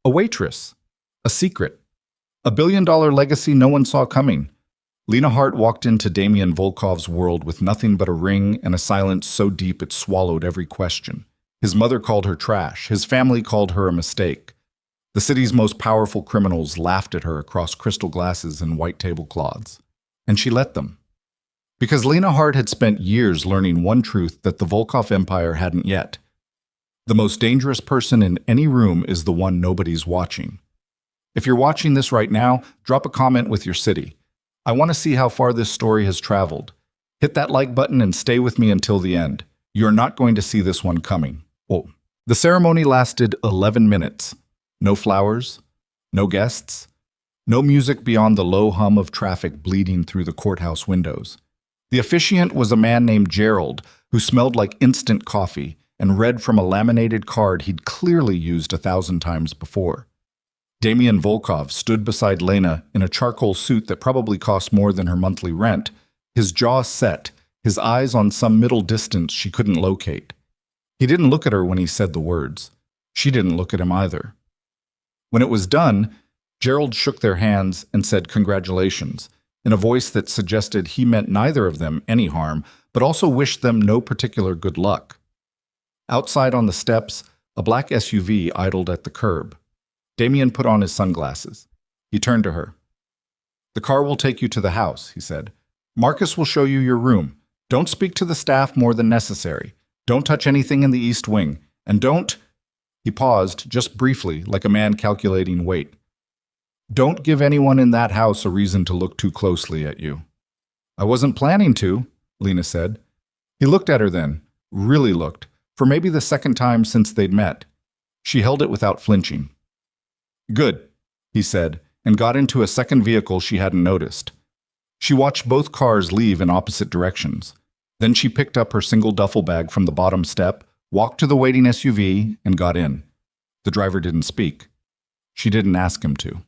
A waitress. A secret. A billion-dollar legacy no one saw coming. Lena Hart walked into Damian Volkov's world with nothing but a ring and a silence so deep it swallowed every question. His mother called her trash. His family called her a mistake. The city's most powerful criminals laughed at her across crystal glasses and white tablecloths. And she let them. Because Lena Hart had spent years learning one truth that the Volkov empire hadn't yet. The most dangerous person in any room is the one nobody's watching. If you're watching this right now, drop a comment with your city. I want to see how far this story has traveled. Hit that like button and stay with me until the end. You're not going to see this one coming. Oh. The ceremony lasted 11 minutes. No flowers, no guests, no music beyond the low hum of traffic bleeding through the courthouse windows. The officiant was a man named Gerald, who smelled like instant coffee and read from a laminated card he'd clearly used 1,000 times before. Damian Volkov stood beside Lena in a charcoal suit that probably cost more than her monthly rent, his jaw set, his eyes on some middle distance she couldn't locate. He didn't look at her when he said the words. She didn't look at him either. When it was done, Gerald shook their hands and said congratulations, in a voice that suggested he meant neither of them any harm, but also wished them no particular good luck. Outside on the steps, a black SUV idled at the curb. Damian put on his sunglasses. He turned to her. "The car will take you to the house," he said. "Marcus will show you your room. Don't speak to the staff more than necessary. Don't touch anything in the East Wing. And don't—" He paused, just briefly, like a man calculating weight. "Don't give anyone in that house a reason to look too closely at you." "I wasn't planning to," Lena said. He looked at her then, really looked, for maybe the second time since they'd met. She held it without flinching. "Good," he said, and got into a second vehicle she hadn't noticed. She watched both cars leave in opposite directions. Then she picked up her single duffel bag from the bottom step, walked to the waiting SUV, and got in. The driver didn't speak. She didn't ask him to.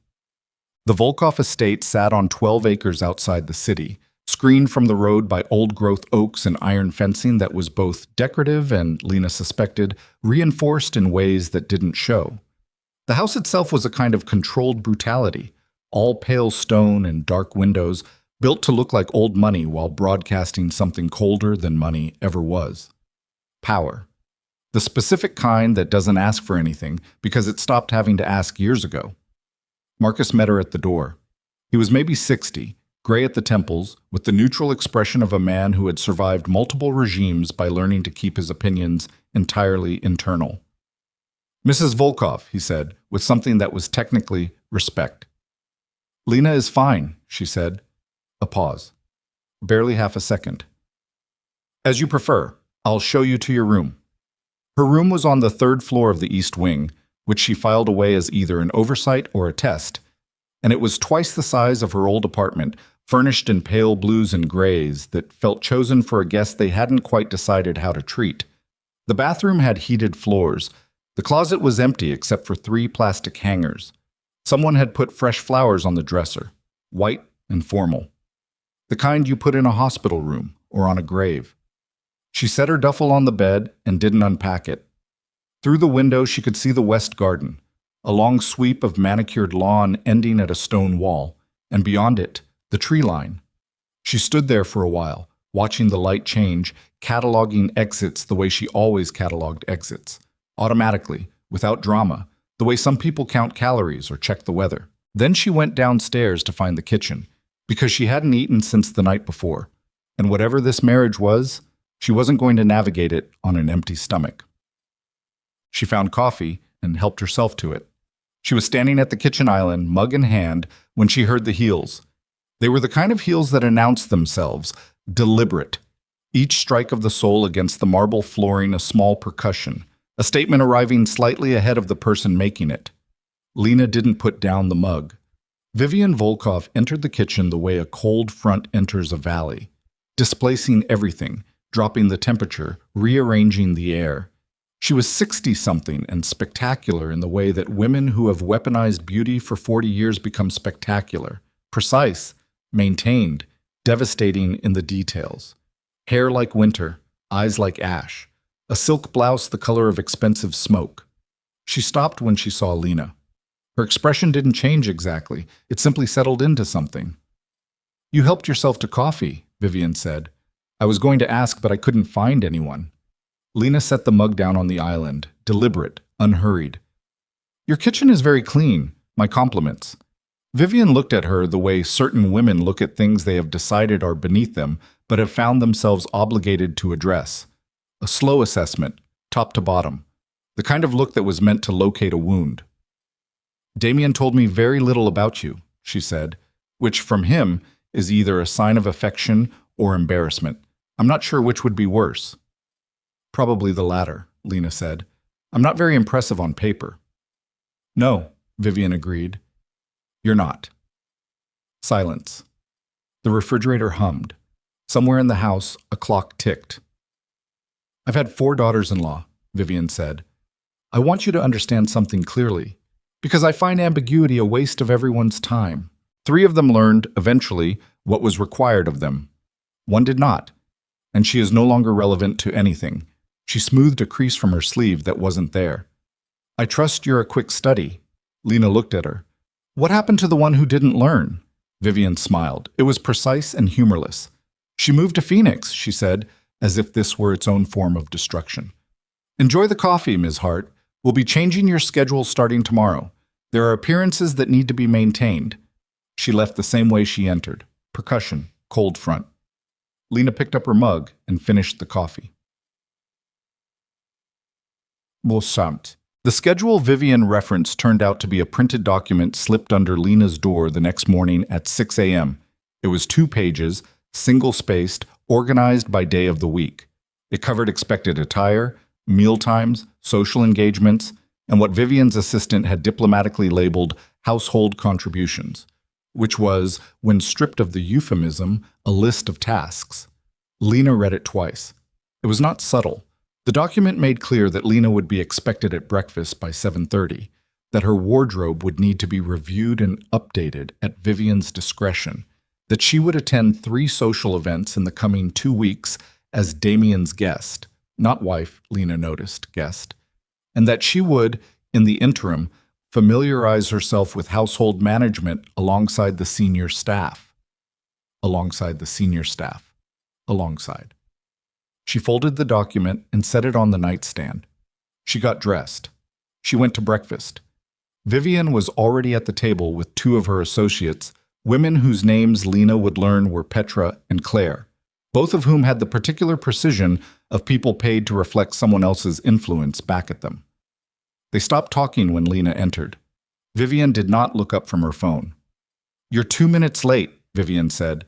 The Volkov estate sat on 12 acres outside the city, screened from the road by old-growth oaks and iron fencing that was both decorative and, Lena suspected, reinforced in ways that didn't show. The house itself was a kind of controlled brutality, all pale stone and dark windows, built to look like old money while broadcasting something colder than money ever was. Power. The specific kind that doesn't ask for anything because it stopped having to ask years ago. Marcus met her at the door. He was maybe 60, gray at the temples, with the neutral expression of a man who had survived multiple regimes by learning to keep his opinions entirely internal. "Mrs. Volkov," he said, with something that was technically respect. "Lena is fine," she said. A pause. Barely half a second. "As you prefer. I'll show you to your room." Her room was on the 3rd floor of the East Wing, which she filed away as either an oversight or a test, and it was twice the size of her old apartment, furnished in pale blues and grays that felt chosen for a guest they hadn't quite decided how to treat. The bathroom had heated floors. The closet was empty except for 3 plastic hangers. Someone had put fresh flowers on the dresser, white and formal. The kind you put in a hospital room or on a grave. She set her duffel on the bed and didn't unpack it. Through the window she could see the west garden, a long sweep of manicured lawn ending at a stone wall, and beyond it, the tree line. She stood there for a while, watching the light change, cataloging exits the way she always cataloged exits, automatically, without drama, the way some people count calories or check the weather. Then she went downstairs to find the kitchen, because she hadn't eaten since the night before, and whatever this marriage was, she wasn't going to navigate it on an empty stomach. She found coffee and helped herself to it. She was standing at the kitchen island, mug in hand, when she heard the heels. They were the kind of heels that announced themselves, deliberate. Each strike of the sole against the marble flooring a small percussion, a statement arriving slightly ahead of the person making it. Lena didn't put down the mug. Vivian Volkov entered the kitchen the way a cold front enters a valley, displacing everything, dropping the temperature, rearranging the air. She was 60-something and spectacular in the way that women who have weaponized beauty for 40 years become spectacular, precise, maintained, devastating in the details. Hair like winter, eyes like ash, a silk blouse the color of expensive smoke. She stopped when she saw Lena. Her expression didn't change exactly. It simply settled into something. You helped yourself to coffee, Vivian said. I was going to ask, but I couldn't find anyone. Lena set the mug down on the island, deliberate, unhurried. Your kitchen is very clean. My compliments. Vivian looked at her the way certain women look at things they have decided are beneath them, but have found themselves obligated to address. A slow assessment, top to bottom. The kind of look that was meant to locate a wound. Damien told me very little about you, she said, which from him is either a sign of affection or embarrassment. I'm not sure which would be worse. Probably the latter, Lena said. I'm not very impressive on paper. No, Vivian agreed. You're not. Silence. The refrigerator hummed. Somewhere in the house, a clock ticked. I've had 4 daughters-in-law, Vivian said. I want you to understand something clearly, because I find ambiguity a waste of everyone's time. 3 of them learned, eventually, what was required of them. 1 did not, and she is no longer relevant to anything. She smoothed a crease from her sleeve that wasn't there. I trust you're a quick study. Lena looked at her. What happened to the one who didn't learn? Vivian smiled. It was precise and humorless. She moved to Phoenix, she said, as if this were its own form of destruction. Enjoy the coffee, Ms. Hart. We'll be changing your schedule starting tomorrow. There are appearances that need to be maintained. She left the same way she entered. Percussion, cold front. Lena picked up her mug and finished the coffee. Wohlsamt. The schedule Vivian referenced turned out to be a printed document slipped under Lena's door the next morning at 6 a.m. It was 2 pages, single-spaced, organized by day of the week. It covered expected attire, meal times, social engagements, and what Vivian's assistant had diplomatically labeled household contributions, which was, when stripped of the euphemism, a list of tasks. Lena read it twice. It was not subtle. The document made clear that Lena would be expected at breakfast by 7:30, that her wardrobe would need to be reviewed and updated at Vivian's discretion, that she would attend 3 social events in the coming 2 weeks as Damien's guest, not wife, Lena noticed, guest, and that she would, in the interim, familiarize herself with household management alongside the senior staff. Alongside the senior staff. Alongside. She folded the document and set it on the nightstand. She got dressed. She went to breakfast. Vivian was already at the table with 2 of her associates, women whose names Lena would learn were Petra and Claire, both of whom had the particular precision of people paid to reflect someone else's influence back at them. They stopped talking when Lena entered. Vivian did not look up from her phone. You're 2 minutes late, Vivian said.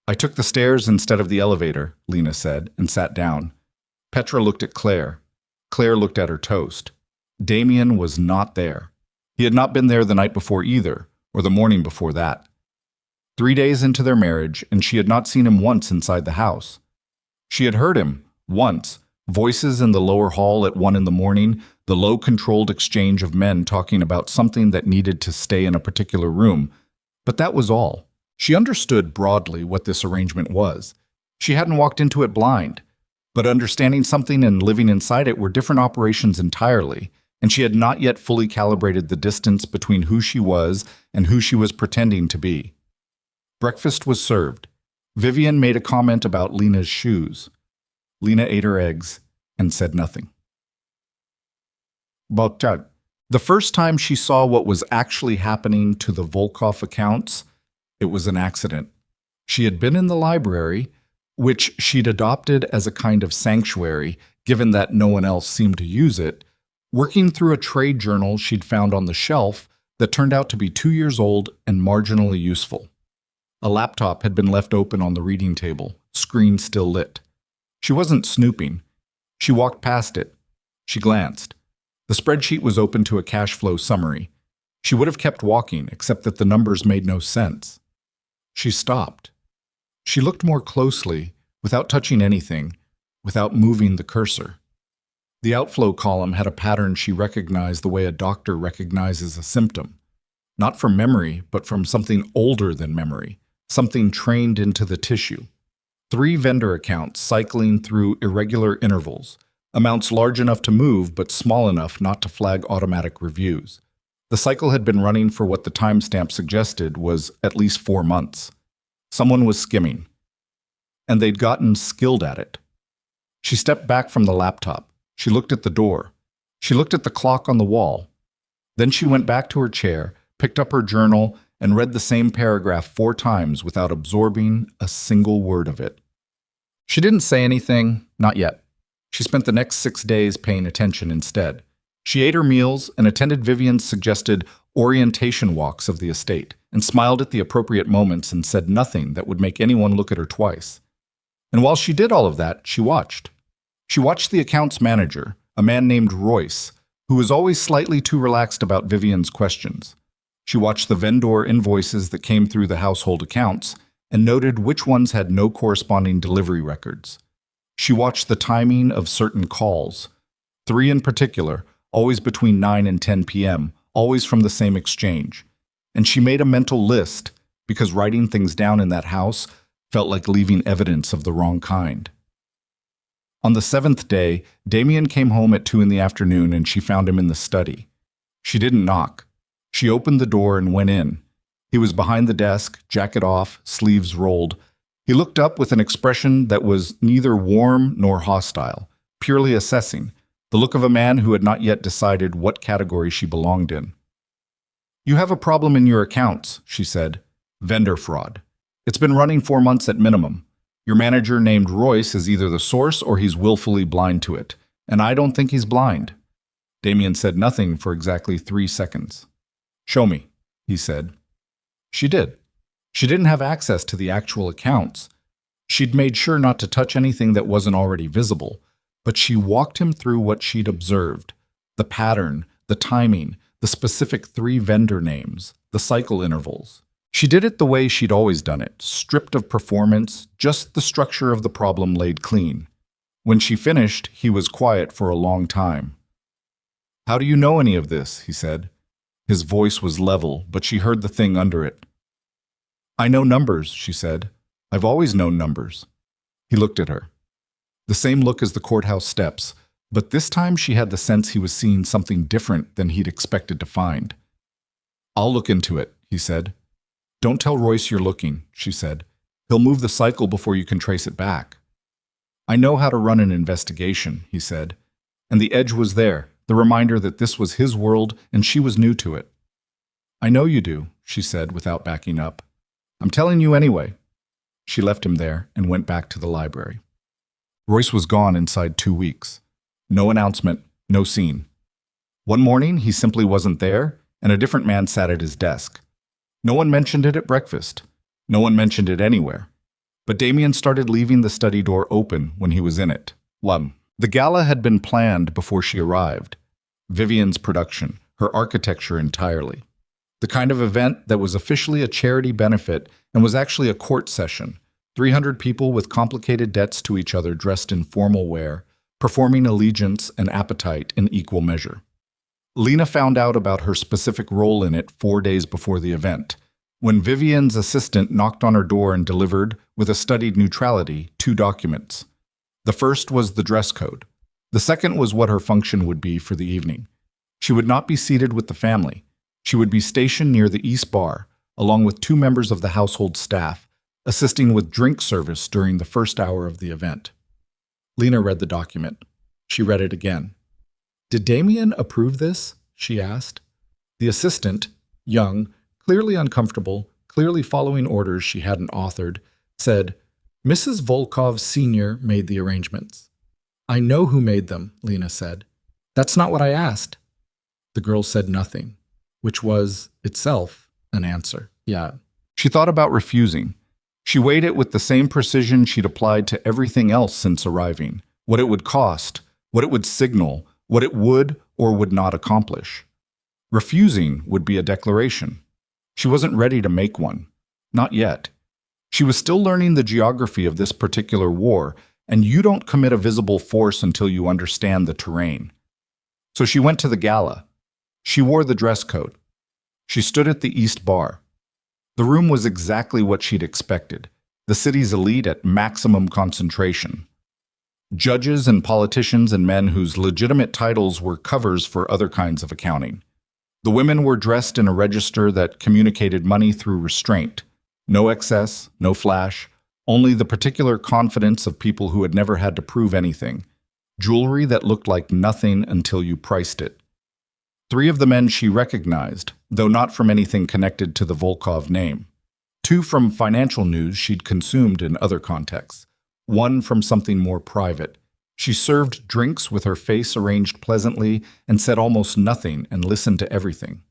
I took the stairs instead of the elevator, Lena said, and sat down. Petra looked at Claire. Claire looked at her toast. Damien was not there. He had not been there the night before either, or the morning before that. 3 days into their marriage, and she had not seen him once inside the house. She had heard him, once, voices in the lower hall at 1 in the morning, the low-controlled exchange of men talking about something that needed to stay in a particular room. But that was all. She understood broadly what this arrangement was. She hadn't walked into it blind. But understanding something and living inside it were different operations entirely, and she had not yet fully calibrated the distance between who she was and who she was pretending to be. Breakfast was served. Vivian made a comment about Lena's shoes. Lena ate her eggs and said nothing. But the first time she saw what was actually happening to the Volkov accounts, it was an accident. She had been in the library, which she'd adopted as a kind of sanctuary, given that no one else seemed to use it, working through a trade journal she'd found on the shelf that turned out to be 2 years old and marginally useful. A laptop had been left open on the reading table, screen still lit. She wasn't snooping. She walked past it. She glanced. The spreadsheet was open to a cash flow summary. She would have kept walking, except that the numbers made no sense. She stopped. She looked more closely, without touching anything, without moving the cursor. The outflow column had a pattern she recognized the way a doctor recognizes a symptom. Not from memory, but from something older than memory, something trained into the tissue. 3 vendor accounts cycling through irregular intervals, amounts large enough to move but small enough not to flag automatic reviews. The cycle had been running for what the timestamp suggested was at least 4 months. Someone was skimming, and they'd gotten skilled at it. She stepped back from the laptop. She looked at the door. She looked at the clock on the wall. Then she went back to her chair, picked up her journal, and read the same paragraph 4 times without absorbing a single word of it. She didn't say anything, not yet. She spent the next 6 days paying attention instead. She ate her meals and attended Vivian's suggested orientation walks of the estate, and smiled at the appropriate moments and said nothing that would make anyone look at her twice. And while she did all of that, she watched. She watched the accounts manager, a man named Royce, who was always slightly too relaxed about Vivian's questions. She watched the vendor invoices that came through the household accounts and noted which ones had no corresponding delivery records. She watched the timing of certain calls, 3 in particular, always between 9 and 10 p.m., always from the same exchange. And she made a mental list because writing things down in that house felt like leaving evidence of the wrong kind. On the 7th day, Damien came home at 2 in the afternoon and she found him in the study. She didn't knock. She opened the door and went in. He was behind the desk, jacket off, sleeves rolled. He looked up with an expression that was neither warm nor hostile, purely assessing, the look of a man who had not yet decided what category she belonged in. "You have a problem in your accounts," she said. "Vendor fraud. It's been running 4 months at minimum. Your manager named Royce is either the source or he's willfully blind to it, and I don't think he's blind." Damien said nothing for exactly 3 seconds. "Show me," he said. She did. She didn't have access to the actual accounts. She'd made sure not to touch anything that wasn't already visible, but she walked him through what she'd observed: the pattern, the timing, the specific 3 vendor names, the cycle intervals. She did it the way she'd always done it, stripped of performance, just the structure of the problem laid clean. When she finished, he was quiet for a long time. "How do you know any of this?" he said. His voice was level, but she heard the thing under it. "I know numbers," she said. "I've always known numbers." He looked at her. The same look as the courthouse steps, but this time she had the sense he was seeing something different than he'd expected to find. "I'll look into it," he said. "Don't tell Royce you're looking," she said. "He'll move the cycle before you can trace it back." "I know how to run an investigation," he said. And the edge was there, the reminder that this was his world and she was new to it. "I know you do," she said without backing up. "I'm telling you anyway." She left him there and went back to the library. Royce was gone inside 2 weeks. No announcement, no scene. One morning, he simply wasn't there, and a different man sat at his desk. No one mentioned it at breakfast. No one mentioned it anywhere. But Damien started leaving the study door open when he was in it. The gala had been planned before she arrived. Vivian's production, her architecture entirely. The kind of event that was officially a charity benefit and was actually a court session. 300 people with complicated debts to each other dressed in formal wear, performing allegiance and appetite in equal measure. Lena found out about her specific role in it 4 days before the event, when Vivian's assistant knocked on her door and delivered, with a studied neutrality, 2 documents. The first was the dress code. The second was what her function would be for the evening. She would not be seated with the family. She would be stationed near the East Bar, along with 2 members of the household staff, assisting with drink service during the first hour of the event. Lena read the document. She read it again. "Did Damien approve this?" she asked. The assistant, young, clearly uncomfortable, clearly following orders she hadn't authored, said, "Mrs. Volkov Sr. made the arrangements." "I know who made them," Lena said. "That's not what I asked." The girl said nothing, which was, itself, an answer. Yeah. She thought about refusing. She weighed it with the same precision she'd applied to everything else since arriving. What it would cost, what it would signal, what it would or would not accomplish. Refusing would be a declaration. She wasn't ready to make one. Not yet. She was still learning the geography of this particular war, and you don't commit a visible force until you understand the terrain. So she went to the gala. She wore the dress code. She stood at the East Bar. The room was exactly what she'd expected, the city's elite at maximum concentration. Judges and politicians and men whose legitimate titles were covers for other kinds of accounting. The women were dressed in a register that communicated money through restraint. No excess, no flash, only the particular confidence of people who had never had to prove anything. Jewelry that looked like nothing until you priced it. 3 of the men she recognized, though not from anything connected to the Volkov name. 2 from financial news she'd consumed in other contexts. 1 from something more private. She served drinks with her face arranged pleasantly and said almost nothing and listened to everything.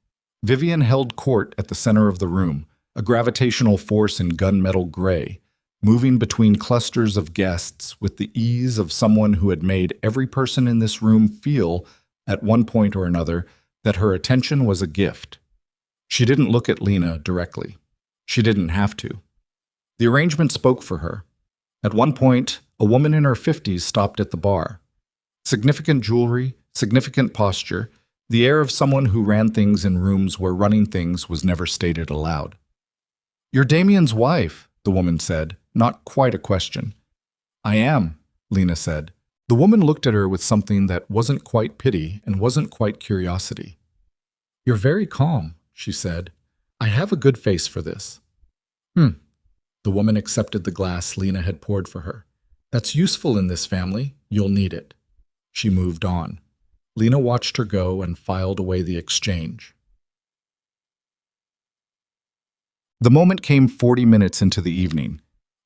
Vivian held court at the center of the room, a gravitational force in gunmetal gray, moving between clusters of guests with the ease of someone who had made every person in this room feel, at one point or another, that her attention was a gift. She didn't look at Lena directly. She didn't have to. The arrangement spoke for her. At one point, a woman in her 50s stopped at the bar. Significant jewelry, significant posture, the air of someone who ran things in rooms where running things was never stated aloud. "You're Damien's wife," the woman said, not quite a question. "I am," Lena said. The woman looked at her with something that wasn't quite pity and wasn't quite curiosity. "You're very calm," she said. "I have a good face for this." The woman accepted the glass Lena had poured for her. "That's useful in this family. You'll need it." She moved on. Lena watched her go and filed away the exchange. The moment came 40 minutes into the evening.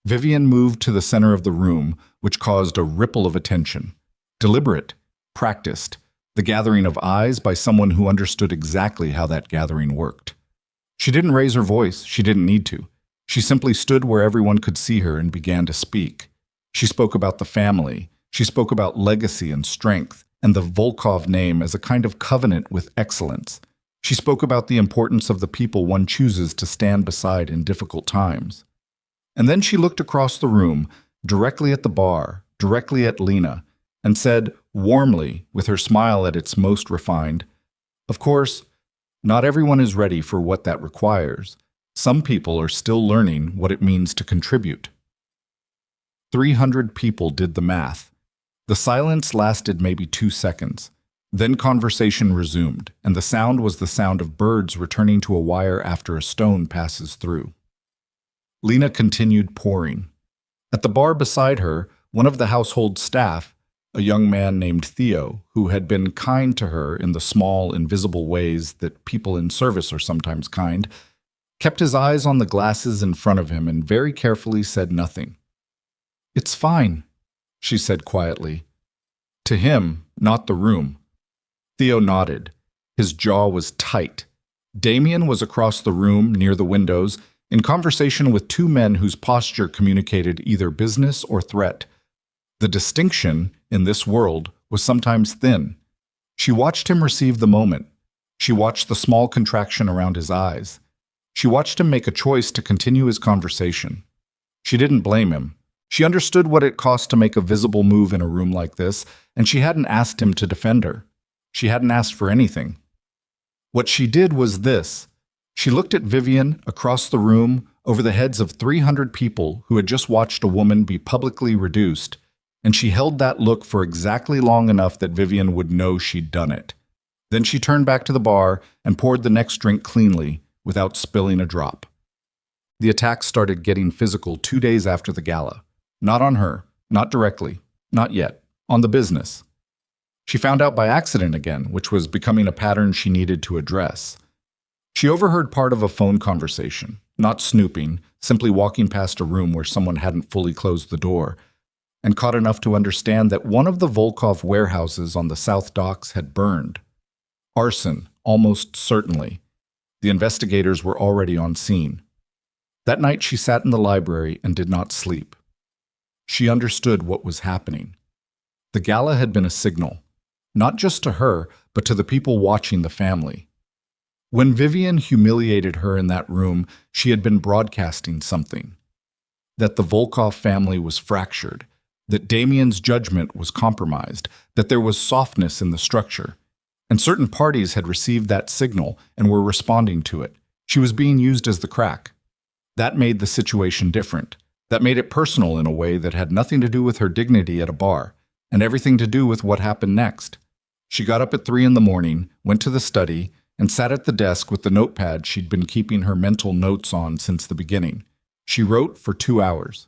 Vivian moved to the center of the room, which caused a ripple of attention. Deliberate, practiced, the gathering of eyes by someone who understood exactly how that gathering worked. She didn't raise her voice, she didn't need to. She simply stood where everyone could see her and began to speak. She spoke about the family, she spoke about legacy and strength, and the Volkov name as a kind of covenant with excellence. She spoke about the importance of the people one chooses to stand beside in difficult times. And then she looked across the room, directly at the bar, directly at Lena, and said, warmly, with her smile at its most refined, "Of course, not everyone is ready for what that requires. Some people are still learning what it means to contribute." 300 people did the math. The silence lasted maybe 2 seconds. Then conversation resumed, and the sound was the sound of birds returning to a wire after a stone passes through. Lena continued pouring. At the bar beside her, one of the household staff, a young man named Theo, who had been kind to her in the small, invisible ways that people in service are sometimes kind, kept his eyes on the glasses in front of him and very carefully said nothing. "It's fine," she said quietly. To him, not the room. Theo nodded. His jaw was tight. Damien was across the room, near the windows, in conversation with 2 men whose posture communicated either business or threat. The distinction, in this world, was sometimes thin. She watched him receive the moment. She watched the small contraction around his eyes. She watched him make a choice to continue his conversation. She didn't blame him. She understood what it cost to make a visible move in a room like this, and she hadn't asked him to defend her. She hadn't asked for anything. What she did was this. She looked at Vivian across the room over the heads of 300 people who had just watched a woman be publicly reduced, and she held that look for exactly long enough that Vivian would know she'd done it. Then she turned back to the bar and poured the next drink cleanly, without spilling a drop. The attack started getting physical 2 days after the gala. Not on her, not directly, not yet, on the business. She found out by accident again, which was becoming a pattern she needed to address. She overheard part of a phone conversation, not snooping, simply walking past a room where someone hadn't fully closed the door, and caught enough to understand that one of the Volkov warehouses on the South Docks had burned. Arson, almost certainly. The investigators were already on scene. That night she sat in the library and did not sleep. She understood what was happening. The gala had been a signal, not just to her, but to the people watching the family. When Vivian humiliated her in that room, she had been broadcasting something. That the Volkov family was fractured, that Damien's judgment was compromised, that there was softness in the structure. And certain parties had received that signal and were responding to it. She was being used as the crack. That made the situation different. That made it personal in a way that had nothing to do with her dignity at a bar, and everything to do with what happened next. She got up at 3 in the morning, went to the study, and sat at the desk with the notepad she'd been keeping her mental notes on since the beginning. She wrote for 2 hours.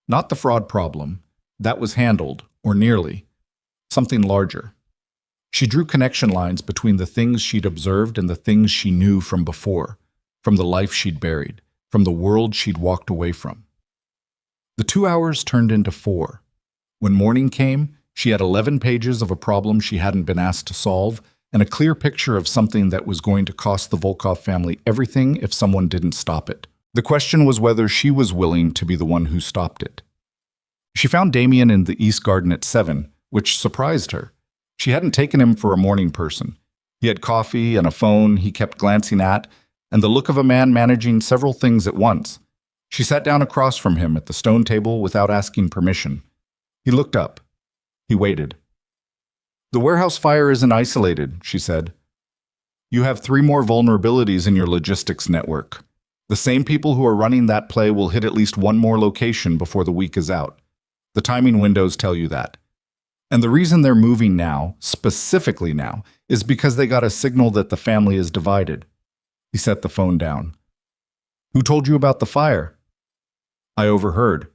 Not the fraud problem. That was handled, or nearly. Something larger. She drew connection lines between the things she'd observed and the things she knew from before, from the life she'd buried, from the world she'd walked away from. The 2 hours turned into 4. When morning came, she had 11 pages of a problem she hadn't been asked to solve, and a clear picture of something that was going to cost the Volkov family everything if someone didn't stop it. The question was whether she was willing to be the one who stopped it. She found Damien in the East Garden at 7, which surprised her. She hadn't taken him for a morning person. He had coffee and a phone he kept glancing at, and the look of a man managing several things at once. She sat down across from him at the stone table without asking permission. He looked up. He waited. "The warehouse fire isn't isolated," she said. "You have 3 more vulnerabilities in your logistics network. The same people who are running that play will hit at least 1 more location before the week is out. The timing windows tell you that. And the reason they're moving now, specifically now, is because they got a signal that the family is divided." He set the phone down. "Who told you about the fire?" "I overheard.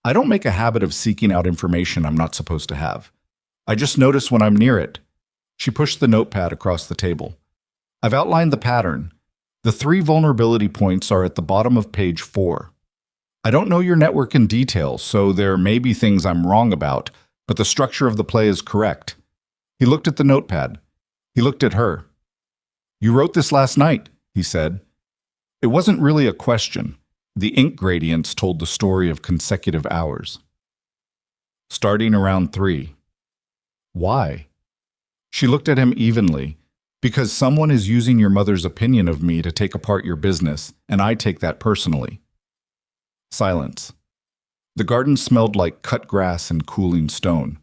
I don't make a habit of seeking out information I'm not supposed to have. I just notice when I'm near it." She pushed the notepad across the table. "I've outlined the pattern. The 3 vulnerability points are at the bottom of page 4. I don't know your network in detail, so there may be things I'm wrong about, but the structure of the play is correct." He looked at the notepad. He looked at her. "You wrote this last night," he said. It wasn't really a question. The ink gradients told the story of consecutive hours. "Starting around 3. Why?" She looked at him evenly. "Because someone is using your mother's opinion of me to take apart your business, and I take that personally." Silence. The garden smelled like cut grass and cooling stone.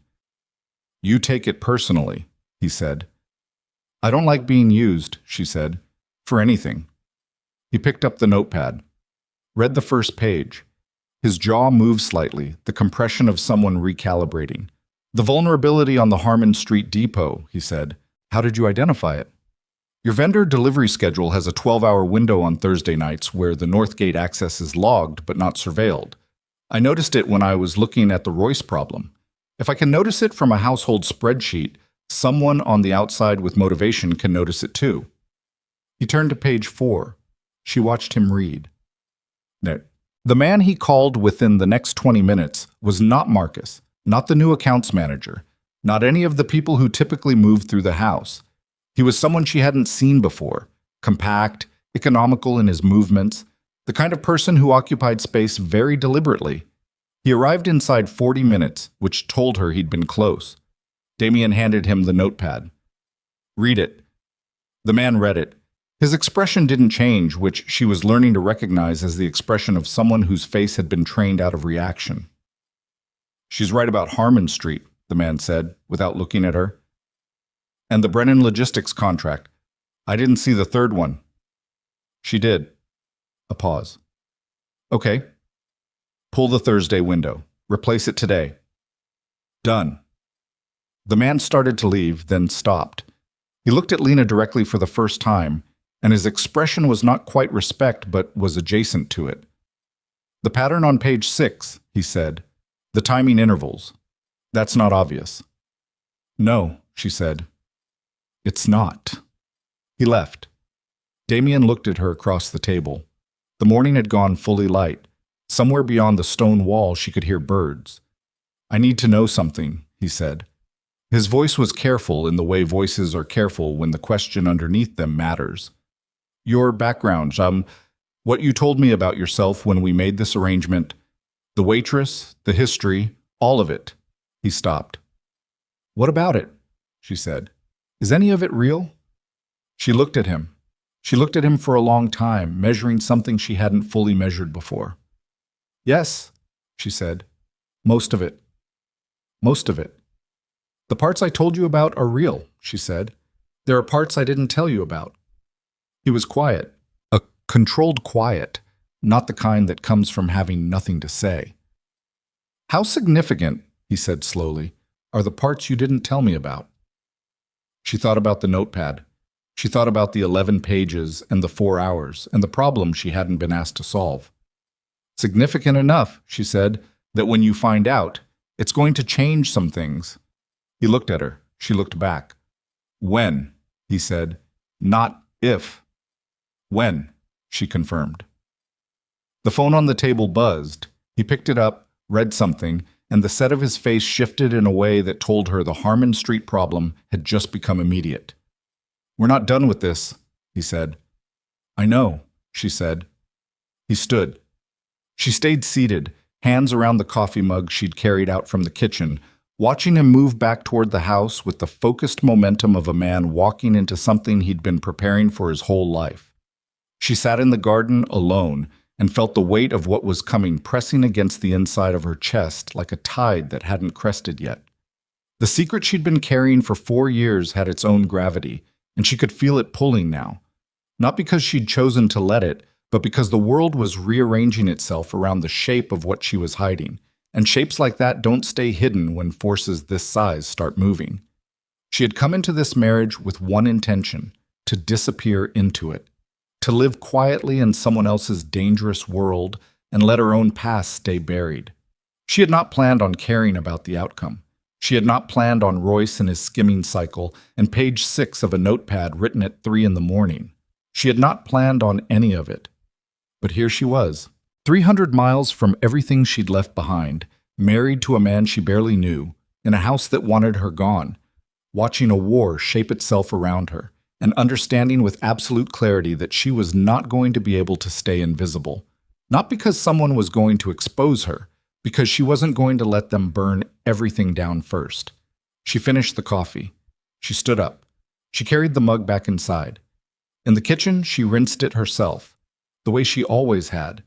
"You take it personally," he said. "I don't like being used," she said, "for anything." He picked up the notepad. Read the first page. His jaw moved slightly, the compression of someone recalibrating. "The vulnerability on the Harmon Street depot," he said. "How did you identify it?" "Your vendor delivery schedule has a 12-hour window on Thursday nights where the north gate access is logged but not surveilled. I noticed it when I was looking at the Royce problem. If I can notice it from a household spreadsheet, someone on the outside with motivation can notice it too." He turned to page 4. She watched him read. The man he called within the next 20 minutes was not Marcus, not the new accounts manager, not any of the people who typically move through the house. He was someone she hadn't seen before, compact, economical in his movements, the kind of person who occupied space very deliberately. He arrived inside 40 minutes, which told her he'd been close. Damien handed him the notepad. "Read it." The man read it. His expression didn't change, which she was learning to recognize as the expression of someone whose face had been trained out of reaction. "She's right about Harmon Street," the man said, without looking at her. "And the Brennan Logistics contract. I didn't see the third one." "She did." A pause. "Okay. Pull the Thursday window. Replace it today." "Done." The man started to leave, then stopped. He looked at Lena directly for the first time, and his expression was not quite respect, but was adjacent to it. "The pattern on page 6, he said. "The timing intervals. That's not obvious." "No," she said. "It's not." He left. Damien looked at her across the table. The morning had gone fully light. Somewhere beyond the stone wall she could hear birds. "I need to know something," he said. His voice was careful in the way voices are careful when the question underneath them matters. "Your background, what you told me about yourself when we made this arrangement, the waitress, the history, all of it." He stopped. "What about it?" she said. "Is any of it real?" She looked at him. She looked at him for a long time, measuring something she hadn't fully measured before. "Yes," she said. "Most of it. Most of it." "The parts I told you about are real," she said. "There are parts I didn't tell you about." He was quiet, a controlled quiet, not the kind that comes from having nothing to say. "How significant," he said slowly, "are the parts you didn't tell me about?" She thought about the notepad. She thought about the 11 pages and the 4 hours and the problem she hadn't been asked to solve. Significant enough, she said, that when you find out, it's going to change some things. He looked at her. She looked back. When, he said, not if. When, she confirmed. The phone on the table buzzed. He picked it up, read something, and the set of his face shifted in a way that told her the Harmon Street problem had just become immediate. We're not done with this, he said. I know, she said. He stood. She stayed seated, hands around the coffee mug she'd carried out from the kitchen, watching him move back toward the house with the focused momentum of a man walking into something he'd been preparing for his whole life. She sat in the garden alone and felt the weight of what was coming pressing against the inside of her chest like a tide that hadn't crested yet. The secret she'd been carrying for 4 years had its own gravity, and she could feel it pulling now. Not because she'd chosen to let it, but because the world was rearranging itself around the shape of what she was hiding, and shapes like that don't stay hidden when forces this size start moving. She had come into this marriage with one intention: to disappear into it, to live quietly in someone else's dangerous world and let her own past stay buried. She had not planned on caring about the outcome. She had not planned on Royce and his skimming cycle and page 6 of a notepad written at 3 in the morning. She had not planned on any of it. But here she was, 300 miles from everything she'd left behind, married to a man she barely knew, in a house that wanted her gone, watching a war shape itself around her, and understanding with absolute clarity that she was not going to be able to stay invisible. Not because someone was going to expose her, because she wasn't going to let them burn everything down first. She finished the coffee. She stood up. She carried the mug back inside. In the kitchen, she rinsed it herself, the way she always had,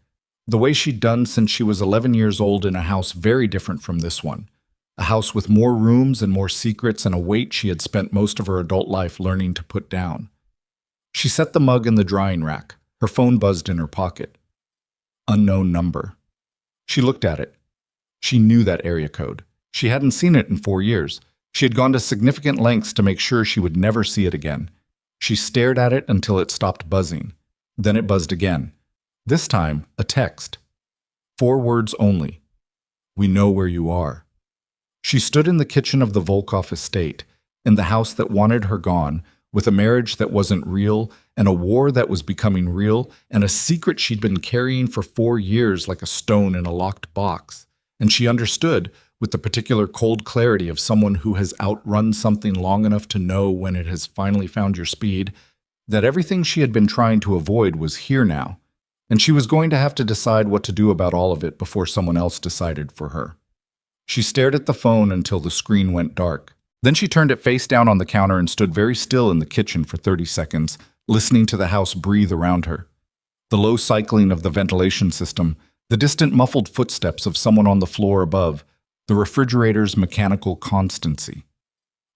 the way she'd done since she was 11 years old in a house very different from this one, a house with more rooms and more secrets and a weight she had spent most of her adult life learning to put down. She set the mug in the drying rack. Her phone buzzed in her pocket. Unknown number. She looked at it. She knew that area code. She hadn't seen it in 4 years. She had gone to significant lengths to make sure she would never see it again. She stared at it until it stopped buzzing. Then it buzzed again. This time, a text. 4 words only. We know where you are. She stood in the kitchen of the Volkov estate, in the house that wanted her gone, with a marriage that wasn't real, and a war that was becoming real, and a secret she'd been carrying for 4 years like a stone in a locked box. And she understood, with the particular cold clarity of someone who has outrun something long enough to know when it has finally found your speed, that everything she had been trying to avoid was here now, and she was going to have to decide what to do about all of it before someone else decided for her. She stared at the phone until the screen went dark. Then she turned it face down on the counter and stood very still in the kitchen for 30 seconds, listening to the house breathe around her. The low cycling of the ventilation system, the distant muffled footsteps of someone on the floor above, the refrigerator's mechanical constancy.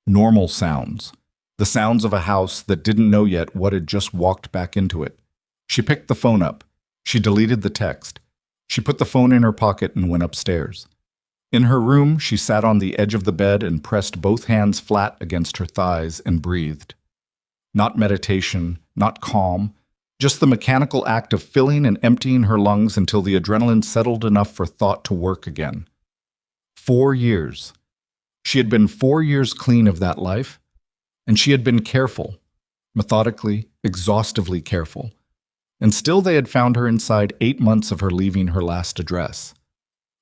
Normal sounds. The sounds of a house that didn't know yet what had just walked back into it. She picked the phone up. She deleted the text. She put the phone in her pocket and went upstairs. In her room, she sat on the edge of the bed and pressed both hands flat against her thighs and breathed. Not meditation, not calm, just the mechanical act of filling and emptying her lungs until the adrenaline settled enough for thought to work again. 4 years. She had been 4 years clean of that life, and she had been careful, methodically, exhaustively careful. And still they had found her inside 8 months of her leaving her last address,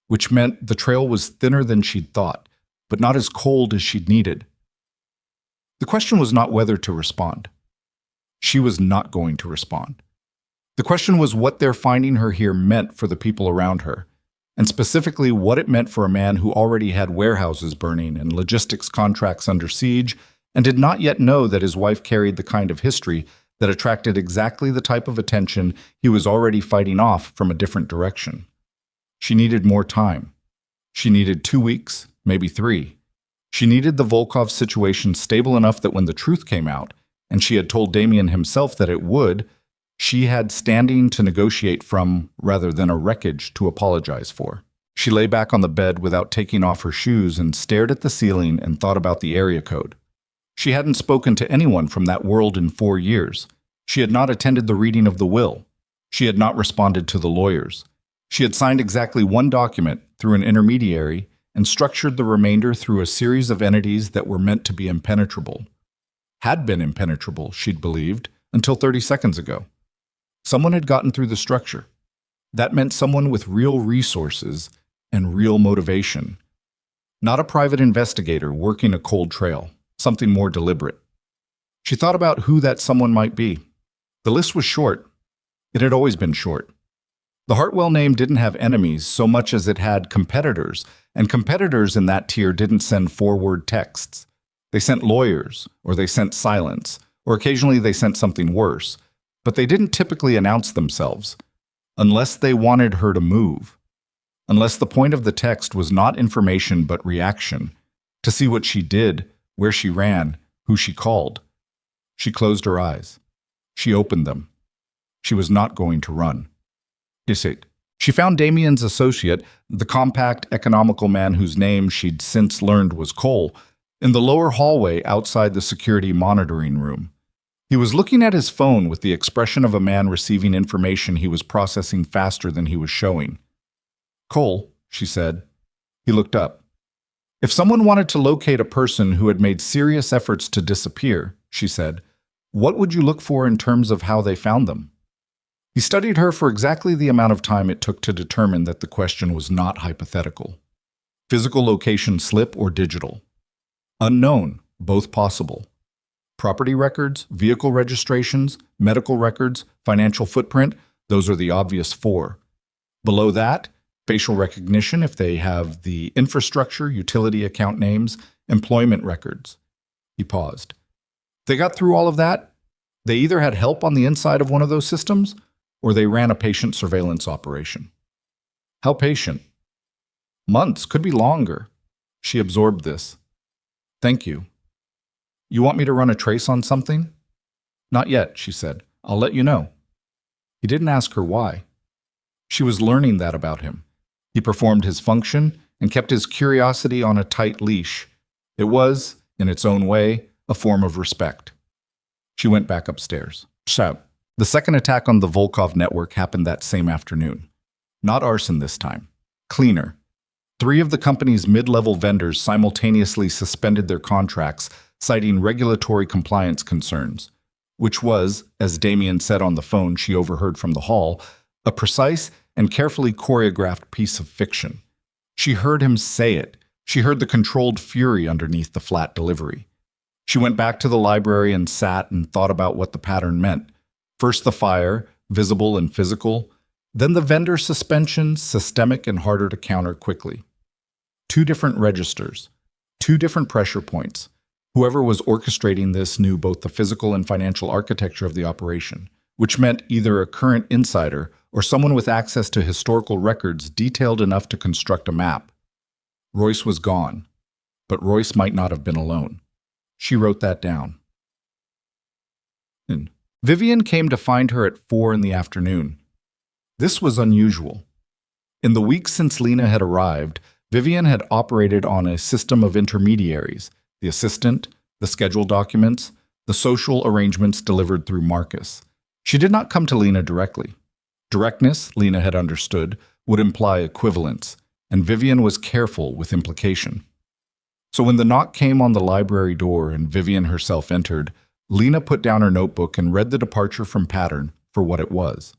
which meant the trail was thinner than she'd thought, but not as cold as she'd needed. The question was not whether to respond. She was not going to respond. The question was what their finding her here meant for the people around her, and specifically what it meant for a man who already had warehouses burning and logistics contracts under siege and did not yet know that his wife carried the kind of history that attracted exactly the type of attention he was already fighting off from a different direction. She needed more time. She needed 2 weeks, maybe 3. She needed the Volkov situation stable enough that when the truth came out, and she had told Damien himself that it would, she had standing to negotiate from rather than a wreckage to apologize for. She lay back on the bed without taking off her shoes and stared at the ceiling and thought about the area code. She hadn't spoken to anyone from that world in 4 years. She had not attended the reading of the will. She had not responded to the lawyers. She had signed exactly one document through an intermediary and structured the remainder through a series of entities that were meant to be impenetrable. Had been impenetrable, she'd believed, until 30 seconds ago. Someone had gotten through the structure. That meant someone with real resources and real motivation. Not a private investigator working a cold trail, something more deliberate. She thought about who that someone might be. The list was short. It had always been short. The Hartwell name didn't have enemies so much as it had competitors, and competitors in that tier didn't send forward texts. They sent lawyers, or they sent silence, or occasionally they sent something worse, but they didn't typically announce themselves, unless they wanted her to move. Unless the point of the text was not information but reaction, to see what she did, where she ran, who she called. She closed her eyes. She opened them. She was not going to run. She found Damien's associate, the compact, economical man whose name she'd since learned was Cole, in the lower hallway outside the security monitoring room. He was looking at his phone with the expression of a man receiving information he was processing faster than he was showing. "Cole," she said. He looked up. "If someone wanted to locate a person who had made serious efforts to disappear," she said, "what would you look for in terms of how they found them?" He studied her for exactly the amount of time it took to determine that the question was not hypothetical. Physical location slip or digital? Unknown, both possible. Property records, vehicle registrations, medical records, financial footprint, those are the obvious four. Below that, facial recognition if they have the infrastructure, utility account names, employment records. He paused. They got through all of that. They either had help on the inside of one of those systems, or they ran a patient surveillance operation. How patient? Months, could be longer. She absorbed this. Thank you. You want me to run a trace on something? Not yet, she said. I'll let you know. He didn't ask her why. She was learning that about him. He performed his function and kept his curiosity on a tight leash. It was, in its own way, a form of respect. She went back upstairs. Shout. The second attack on the Volkov network happened that same afternoon. Not arson this time. Cleaner. 3 of the company's mid-level vendors simultaneously suspended their contracts, citing regulatory compliance concerns, which was, as Damien said on the phone she overheard from the hall, a precise and carefully choreographed piece of fiction. She heard him say it. She heard the controlled fury underneath the flat delivery. She went back to the library and sat and thought about what the pattern meant. First the fire, visible and physical, then the vendor suspension, systemic and harder to counter quickly. 2 different registers, 2 different pressure points. Whoever was orchestrating this knew both the physical and financial architecture of the operation, which meant either a current insider or someone with access to historical records detailed enough to construct a map. Royce was gone, but Royce might not have been alone. She wrote that down. Vivian came to find her at 4 in the afternoon. This was unusual. In the weeks since Lena had arrived, Vivian had operated on a system of intermediaries, the assistant, the schedule documents, the social arrangements delivered through Marcus. She did not come to Lena directly. Directness, Lena had understood, would imply equivalence, and Vivian was careful with implication. So when the knock came on the library door and Vivian herself entered, Lena put down her notebook and read the departure from pattern for what it was.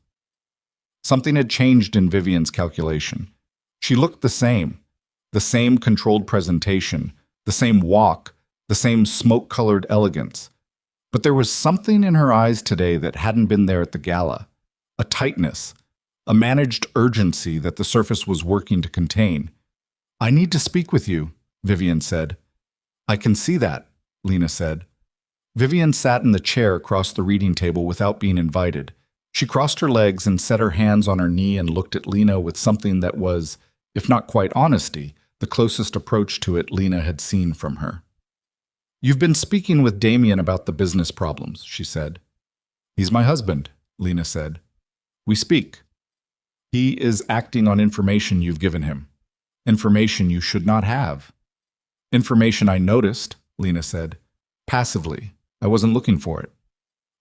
Something had changed in Vivian's calculation. She looked the same controlled presentation, the same walk, the same smoke-colored elegance. But there was something in her eyes today that hadn't been there at the gala. A tightness, a managed urgency that the surface was working to contain. "I need to speak with you," Vivian said. "I can see that," Lena said. Vivian sat in the chair across the reading table without being invited. She crossed her legs and set her hands on her knee and looked at Lena with something that was, if not quite honesty, the closest approach to it Lena had seen from her. "You've been speaking with Damien about the business problems," she said. "He's my husband," Lena said. "We speak. He is acting on information you've given him. Information you should not have." "Information I noticed," Lena said. Passively. I wasn't looking for it.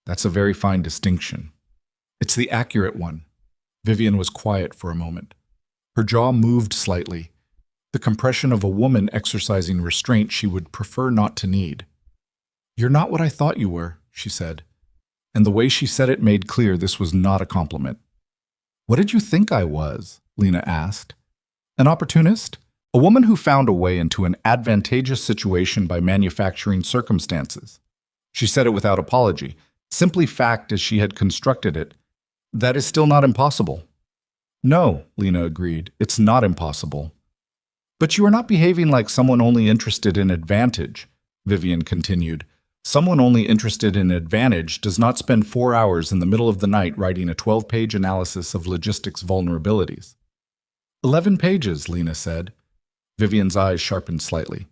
That's a very fine distinction. It's the accurate one. Vivian was quiet for a moment. Her jaw moved slightly, the compression of a woman exercising restraint she would prefer not to need. "You're not what I thought you were," she said. And the way she said it made clear this was not a compliment. "What did you think I was?" Lena asked. "An opportunist? A woman who found a way into an advantageous situation by manufacturing circumstances." She said it without apology, simply fact as she had constructed it. "That is still not impossible." "No," Lena agreed, "it's not impossible." "But you are not behaving like someone only interested in advantage," Vivian continued. "Someone only interested in advantage does not spend 4 hours in the middle of the night writing a 12-page analysis of logistics vulnerabilities." 11 pages, Lena said. Vivian's eyes sharpened slightly.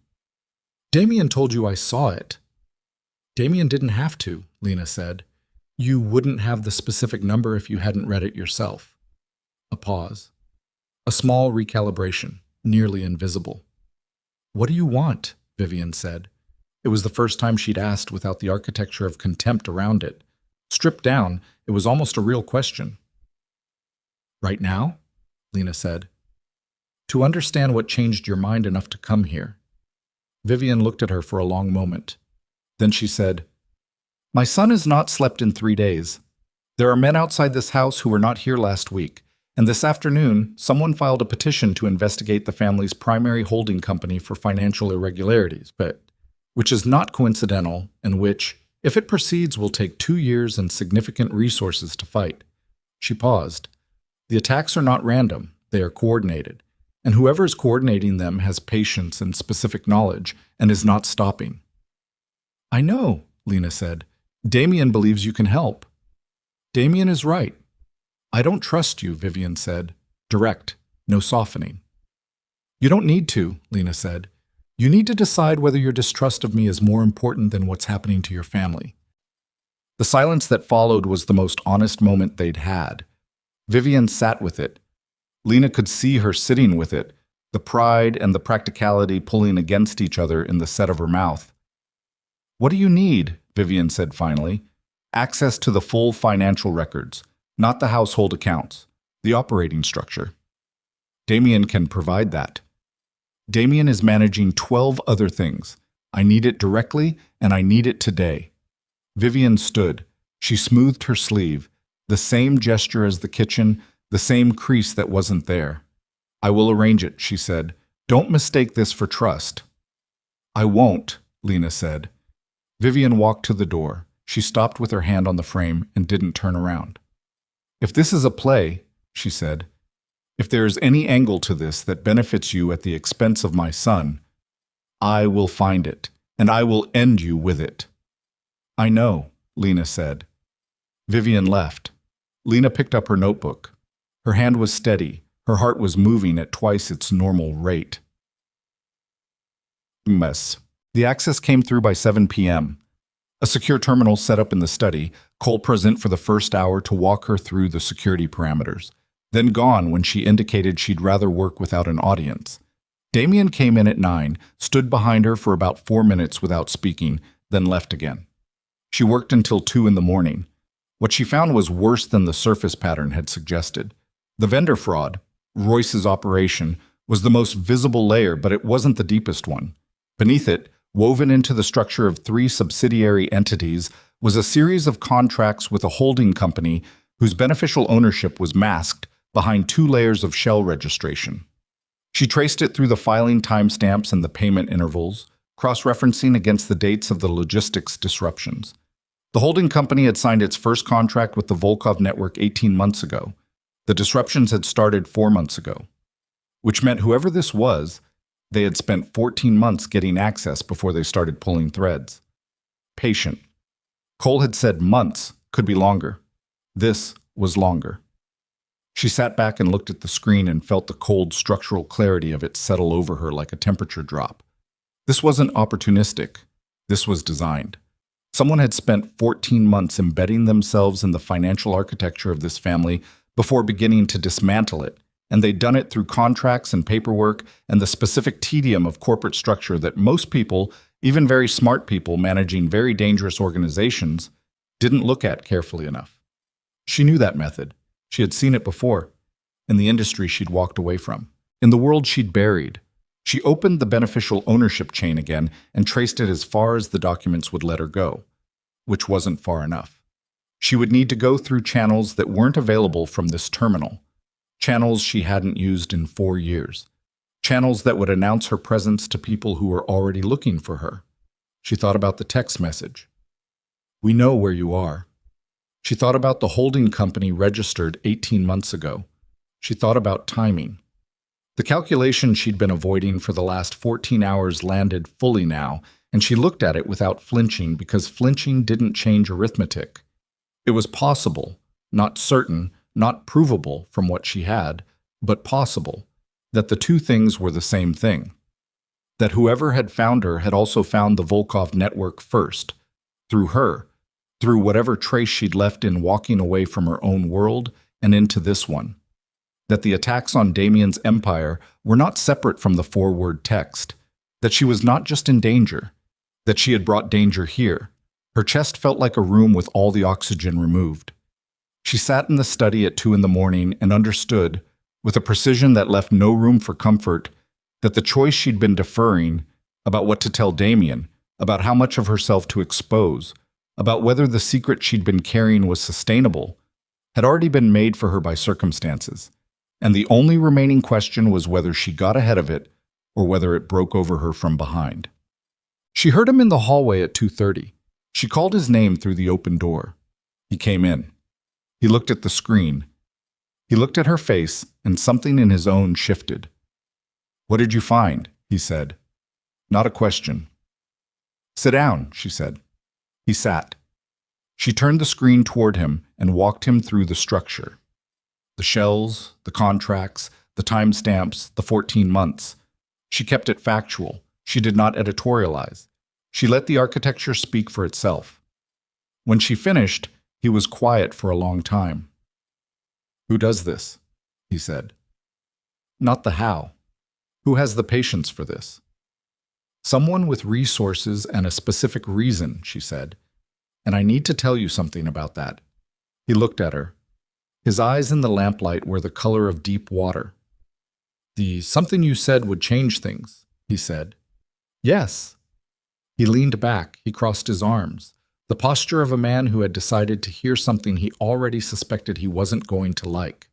"Damien told you I saw it." "Damien didn't have to," Lena said. "You wouldn't have the specific number if you hadn't read it yourself." A pause. A small recalibration, nearly invisible. "What do you want?" Vivian said. It was the first time she'd asked without the architecture of contempt around it. Stripped down, it was almost a real question. "Right now?" Lena said. "To understand what changed your mind enough to come here." Vivian looked at her for a long moment. Then she said, "My son has not slept in 3 days. There are men outside this house who were not here last week, and this afternoon, someone filed a petition to investigate the family's primary holding company for financial irregularities, which is not coincidental and which, if it proceeds, will take 2 years and significant resources to fight." She paused. "The attacks are not random, they are coordinated, and whoever is coordinating them has patience and specific knowledge and is not stopping." "I know," Lena said. "Damien believes you can help." "Damien is right." "I don't trust you," Vivian said. Direct, no softening. "You don't need to," Lena said. "You need to decide whether your distrust of me is more important than what's happening to your family." The silence that followed was the most honest moment they'd had. Vivian sat with it. Lena could see her sitting with it, the pride and the practicality pulling against each other in the set of her mouth. "What do you need?" Vivian said finally. "Access to the full financial records, not the household accounts, the operating structure." "Damien can provide that." "Damien is managing 12 other things. I need it directly, and I need it today." Vivian stood. She smoothed her sleeve, the same gesture as the kitchen, the same crease that wasn't there. "I will arrange it," she said. "Don't mistake this for trust." "I won't," Lena said. Vivian walked to the door. She stopped with her hand on the frame and didn't turn around. "If this is a play," she said, "if there is any angle to this that benefits you at the expense of my son, I will find it, and I will end you with it." "I know," Lena said. Vivian left. Lena picked up her notebook. Her hand was steady. Her heart was moving at twice its normal rate. Mess. The access came through by 7 p.m. A secure terminal set up in the study, Cole present for the first hour to walk her through the security parameters, then gone when she indicated she'd rather work without an audience. Damien came in at 9, stood behind her for about 4 minutes without speaking, then left again. She worked until 2 in the morning. What she found was worse than the surface pattern had suggested. The vendor fraud, Royce's operation, was the most visible layer, but it wasn't the deepest one. Beneath it, woven into the structure of 3 subsidiary entities, was a series of contracts with a holding company whose beneficial ownership was masked behind 2 layers of shell registration. She traced it through the filing timestamps and the payment intervals, cross-referencing against the dates of the logistics disruptions. The holding company had signed its first contract with the Volkov network 18 months ago. The disruptions had started 4 months ago, which meant whoever this was, they had spent 14 months getting access before they started pulling threads. Patient. Cole had said months, could be longer. This was longer. She sat back and looked at the screen and felt the cold structural clarity of it settle over her like a temperature drop. This wasn't opportunistic. This was designed. Someone had spent 14 months embedding themselves in the financial architecture of this family before beginning to dismantle it, and they'd done it through contracts and paperwork and the specific tedium of corporate structure that most people, Even very smart people managing very dangerous organizations didn't look at carefully enough. She knew that method. She had seen it before, in the industry she'd walked away from, in the world she'd buried. She opened the beneficial ownership chain again and traced it as far as the documents would let her go, which wasn't far enough. She would need to go through channels that weren't available from this terminal, channels she hadn't used in 4 years, channels that would announce her presence to people who were already looking for her. She thought about the text message. "We know where you are." She thought about the holding company registered 18 months ago. She thought about timing. The calculation she'd been avoiding for the last 14 hours landed fully now, and she looked at it without flinching because flinching didn't change arithmetic. It was possible, not certain, not provable from what she had, but possible, that the two things were the same thing. That whoever had found her had also found the Volkov network first, through her, through whatever trace she'd left in walking away from her own world and into this one. That the attacks on Damien's empire were not separate from the forward text, that she was not just in danger, that she had brought danger here. Her chest felt like a room with all the oxygen removed. She sat in the study at 2 a.m. and understood, with a precision that left no room for comfort, that the choice she'd been deferring, about what to tell Damien, about how much of herself to expose, about whether the secret she'd been carrying was sustainable, had already been made for her by circumstances, and the only remaining question was whether she got ahead of it or whether it broke over her from behind. She heard him in the hallway at 2:30. She called his name through the open door. He came in. He looked at the screen. He looked at her face, and something in his own shifted. "What did you find?" he said. Not a question. "Sit down," she said. He sat. She turned the screen toward him and walked him through the structure. The shells, the contracts, the timestamps, the 14 months. She kept it factual. She did not editorialize. She let the architecture speak for itself. When she finished, he was quiet for a long time. "Who does this?" he said. "Not the how. Who has the patience for this?" "Someone with resources and a specific reason," she said. "And I need to tell you something about that." He looked at her. His eyes in the lamplight were the color of deep water. "The something you said would change things," he said. "Yes." He leaned back. He crossed his arms. The posture of a man who had decided to hear something he already suspected he wasn't going to like.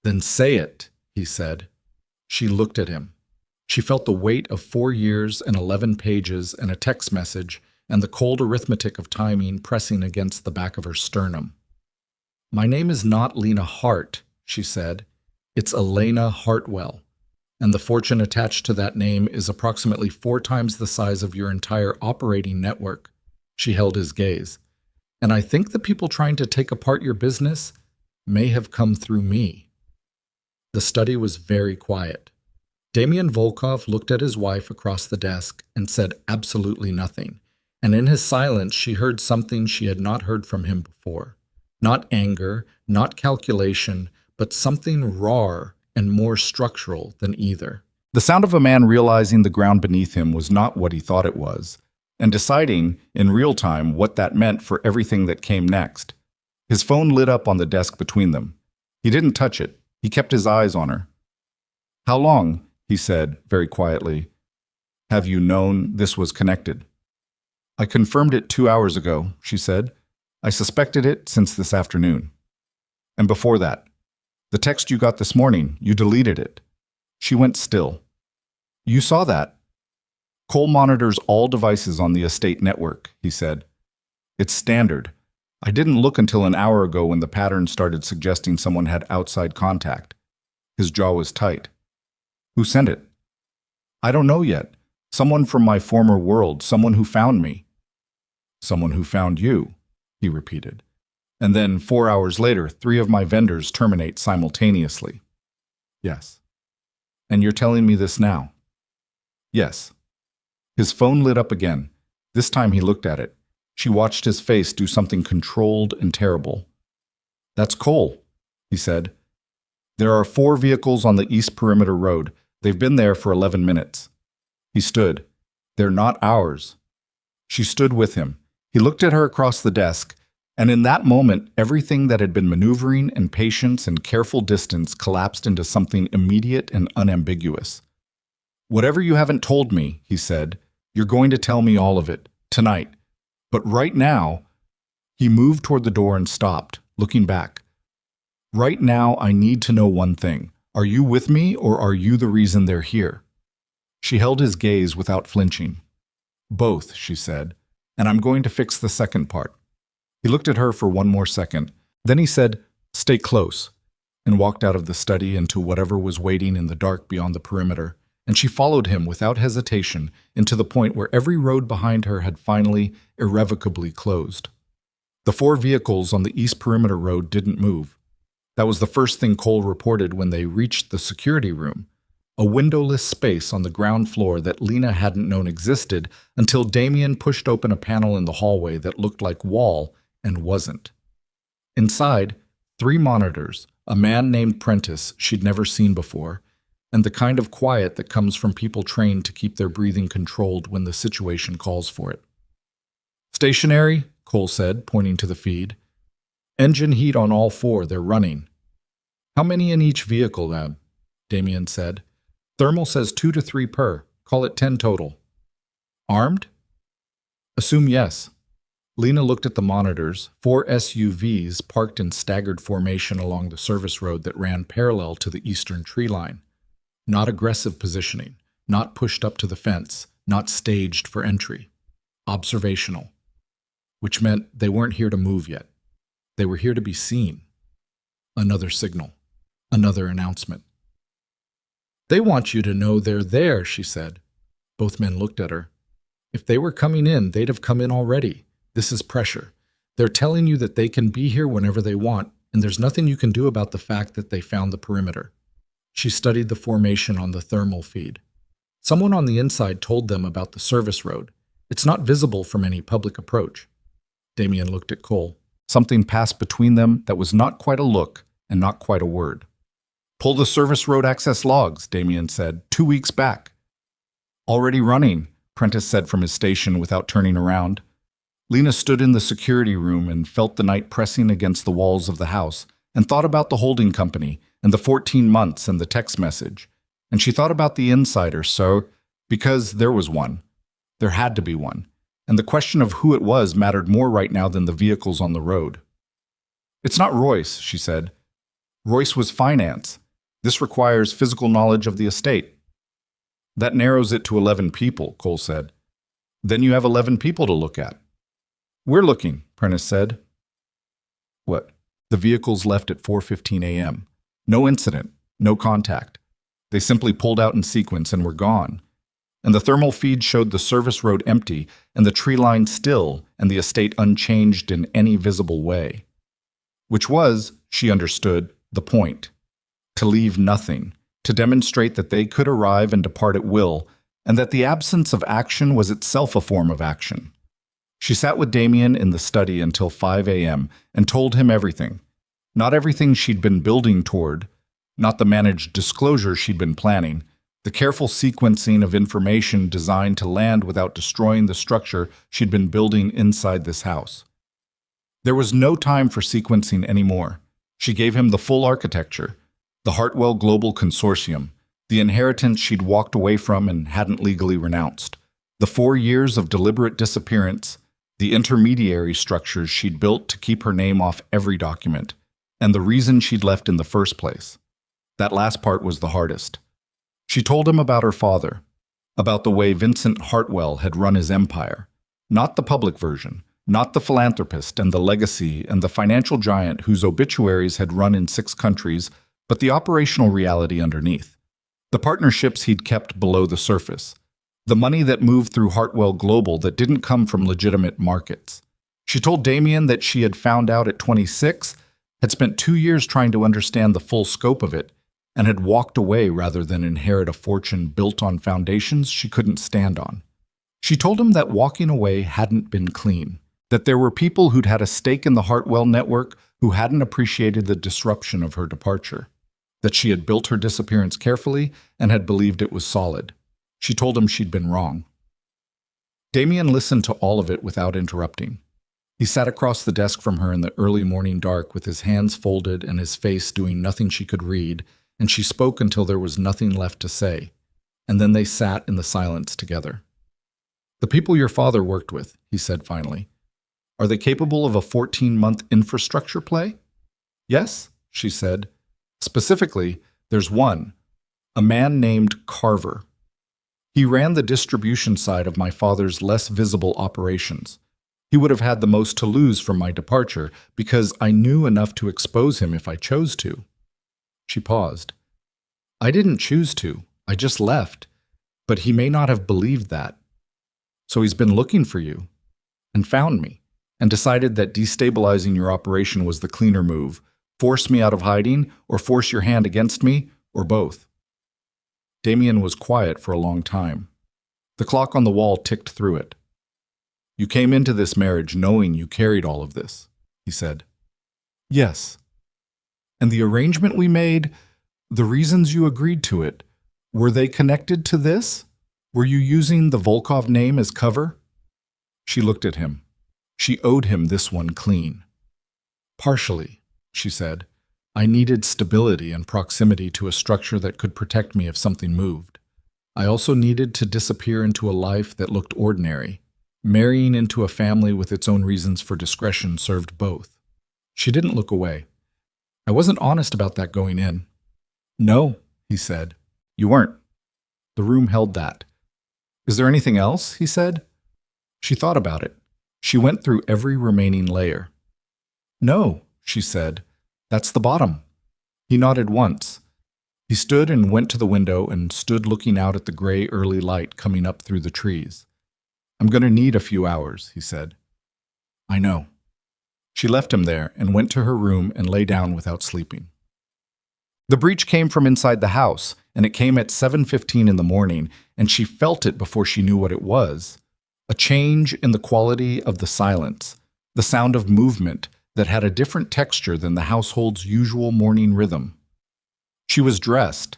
"Then say it," he said. She looked at him. She felt the weight of 4 years and 11 pages and a text message and the cold arithmetic of timing pressing against the back of her sternum. "My name is not Lena Hart," she said. "It's Elena Hartwell, and the fortune attached to that name is approximately 4 times the size of your entire operating network." She held his gaze. "And I think the people trying to take apart your business may have come through me." The study was very quiet. Damien Volkov looked at his wife across the desk and said absolutely nothing, and in his silence she heard something she had not heard from him before. Not anger, not calculation, but something rawer and more structural than either. The sound of a man realizing the ground beneath him was not what he thought it was, and deciding, in real time, what that meant for everything that came next. His phone lit up on the desk between them. He didn't touch it. He kept his eyes on her. "How long," he said, very quietly, "have you known this was connected?" "I confirmed it 2 hours ago," she said. "I suspected it since this afternoon." "And before that? The text you got this morning, you deleted it." She went still. "You saw that?" "Cole monitors all devices on the estate network," he said. "It's standard. I didn't look until an hour ago when the pattern started suggesting someone had outside contact." His jaw was tight. "Who sent it?" "I don't know yet. Someone from my former world, someone who found me." "Someone who found you," he repeated. "And then 4 hours later, 3 of my vendors terminate simultaneously." "Yes." "And you're telling me this now?" "Yes." His phone lit up again. This time he looked at it. She watched his face do something controlled and terrible. "That's Cole," he said. "There are 4 vehicles on the East Perimeter Road. They've been there for 11 minutes. He stood. They're not ours. She stood with him. He looked at her across the desk, and in that moment, everything that had been maneuvering and patience and careful distance collapsed into something immediate and unambiguous. "Whatever you haven't told me," he said, "you're going to tell me all of it, tonight. But right now," he moved toward the door and stopped, looking back. "Right now, I need to know one thing. Are you with me, or are you the reason they're here?" She held his gaze without flinching. "Both," she said, "and I'm going to fix the second part." He looked at her for one more second. Then he said, "Stay close," and walked out of the study into whatever was waiting in the dark beyond the perimeter, and she followed him without hesitation into the point where every road behind her had finally, irrevocably closed. The 4 vehicles on the East Perimeter Road didn't move. That was the first thing Cole reported when they reached the security room, a windowless space on the ground floor that Lena hadn't known existed until Damien pushed open a panel in the hallway that looked like wall and wasn't. Inside, 3 monitors, a man named Prentice she'd never seen before, and the kind of quiet that comes from people trained to keep their breathing controlled when the situation calls for it. "Stationary," Cole said, pointing to the feed. "Engine heat on all 4, they're running." "How many in each vehicle, Lab?" Damien said. "Thermal says 2 to 3 per. Call it 10 total." "Armed?" "Assume yes." Lena looked at the monitors, 4 SUVs parked in staggered formation along the service road that ran parallel to the eastern tree line. Not aggressive positioning, not pushed up to the fence, not staged for entry. Observational. Which meant they weren't here to move yet. They were here to be seen. Another signal. Another announcement. "They want you to know they're there," she said. Both men looked at her. "If they were coming in, they'd have come in already. This is pressure. They're telling you that they can be here whenever they want, and there's nothing you can do about the fact that they found the perimeter." She studied the formation on the thermal feed. "Someone on the inside told them about the service road. It's not visible from any public approach." Damien looked at Cole. Something passed between them that was not quite a look and not quite a word. "Pull the service road access logs," Damien said, 2 weeks back. "Already running," Prentice said from his station without turning around. Lena stood in the security room and felt the night pressing against the walls of the house and thought about the holding company and the 14 months and the text message. And she thought about the insider, because there was one. There had to be one. And the question of who it was mattered more right now than the vehicles on the road. "It's not Royce," she said. "Royce was finance. This requires physical knowledge of the estate." "That narrows it to 11 people, Cole said. "Then you have 11 people to look at." "We're looking," Prentice said. "What?" "The vehicles left at 4:15 a.m. No incident, no contact. They simply pulled out in sequence and were gone. And the thermal feed showed the service road empty and the tree line still and the estate unchanged in any visible way. Which was, she understood, the point. To leave nothing, to demonstrate that they could arrive and depart at will, and that the absence of action was itself a form of action. She sat with Damien in the study until 5 a.m. and told him everything. Not everything she'd been building toward, not the managed disclosure she'd been planning, the careful sequencing of information designed to land without destroying the structure she'd been building inside this house. There was no time for sequencing anymore. She gave him the full architecture, the Hartwell Global Consortium, the inheritance she'd walked away from and hadn't legally renounced, the 4 years of deliberate disappearance, the intermediary structures she'd built to keep her name off every document, and the reason she'd left in the first place. That last part was the hardest. She told him about her father, about the way Vincent Hartwell had run his empire, not the public version, not the philanthropist and the legacy and the financial giant whose obituaries had run in 6 countries, but the operational reality underneath. The partnerships he'd kept below the surface. The money that moved through Hartwell Global that didn't come from legitimate markets. She told Damien that she had found out at 26, had spent 2 years trying to understand the full scope of it, and had walked away rather than inherit a fortune built on foundations she couldn't stand on. She told him that walking away hadn't been clean, that there were people who'd had a stake in the Hartwell network who hadn't appreciated the disruption of her departure, that she had built her disappearance carefully and had believed it was solid. She told him she'd been wrong. Damien listened to all of it without interrupting. He sat across the desk from her in the early morning dark with his hands folded and his face doing nothing she could read, and she spoke until there was nothing left to say. And then they sat in the silence together. "The people your father worked with," he said finally, "are they capable of a 14-month infrastructure play?" "Yes," she said. "Specifically, there's one, a man named Carver. He ran the distribution side of my father's less visible operations. He would have had the most to lose from my departure because I knew enough to expose him if I chose to." She paused. "I didn't choose to. I just left. But he may not have believed that. So he's been looking for you and found me and decided that destabilizing your operation was the cleaner move. Force me out of hiding or force your hand against me or both." Damien was quiet for a long time. The clock on the wall ticked through it. "You came into this marriage knowing you carried all of this," he said. "Yes." "And the arrangement we made, the reasons you agreed to it, were they connected to this? Were you using the Volkov name as cover?" She looked at him. She owed him this one clean. "Partially," she said. "I needed stability and proximity to a structure that could protect me if something moved. I also needed to disappear into a life that looked ordinary. Marrying into a family with its own reasons for discretion served both." She didn't look away. "I wasn't honest about that going in." "No," he said. "You weren't." The room held that. "Is there anything else?" he said. She thought about it. She went through every remaining layer. "No," she said. "That's the bottom." He nodded once. He stood and went to the window and stood looking out at the gray early light coming up through the trees. "I'm going to need a few hours," he said. "I know." She left him there and went to her room and lay down without sleeping. The breach came from inside the house, and it came at 7:15 in the morning, and she felt it before she knew what it was. A change in the quality of the silence, the sound of movement that had a different texture than the household's usual morning rhythm. She was dressed.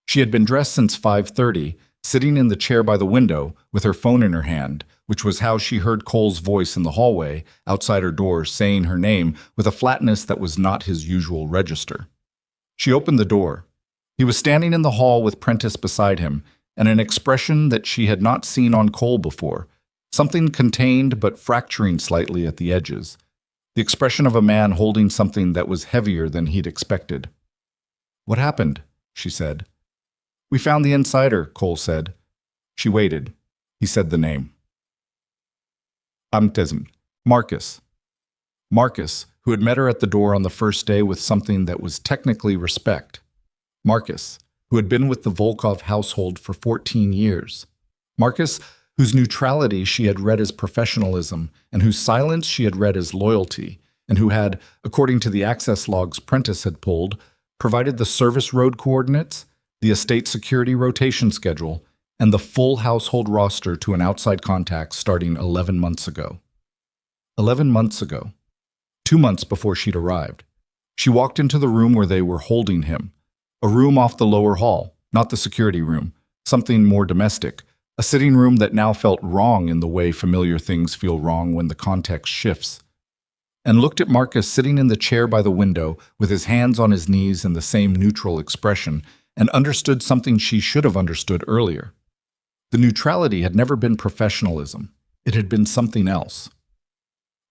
She had been dressed since 5:30, sitting in the chair by the window with her phone in her hand, which was how she heard Cole's voice in the hallway outside her door saying her name with a flatness that was not his usual register. She opened the door. He was standing in the hall with Prentice beside him, and an expression that she had not seen on Cole before, something contained but fracturing slightly at the edges. The expression of a man holding something that was heavier than he'd expected. "What happened?" she said. "We found the insider," Cole said. She waited. He said the name. Amtesm. Marcus. Marcus, who had met her at the door on the first day with something that was technically respect. Marcus, who had been with the Volkov household for 14 years. Marcus, whose neutrality she had read as professionalism, and whose silence she had read as loyalty, and who had, according to the access logs Prentice had pulled, provided the service road coordinates, the estate security rotation schedule, and the full household roster to an outside contact starting 11 months ago. 11 months ago. 2 months before she'd arrived. She walked into the room where they were holding him. A room off the lower hall, not the security room, something more domestic, a sitting room that now felt wrong in the way familiar things feel wrong when the context shifts. And looked at Marcus sitting in the chair by the window with his hands on his knees in the same neutral expression, and understood something she should have understood earlier. The neutrality had never been professionalism. It had been something else.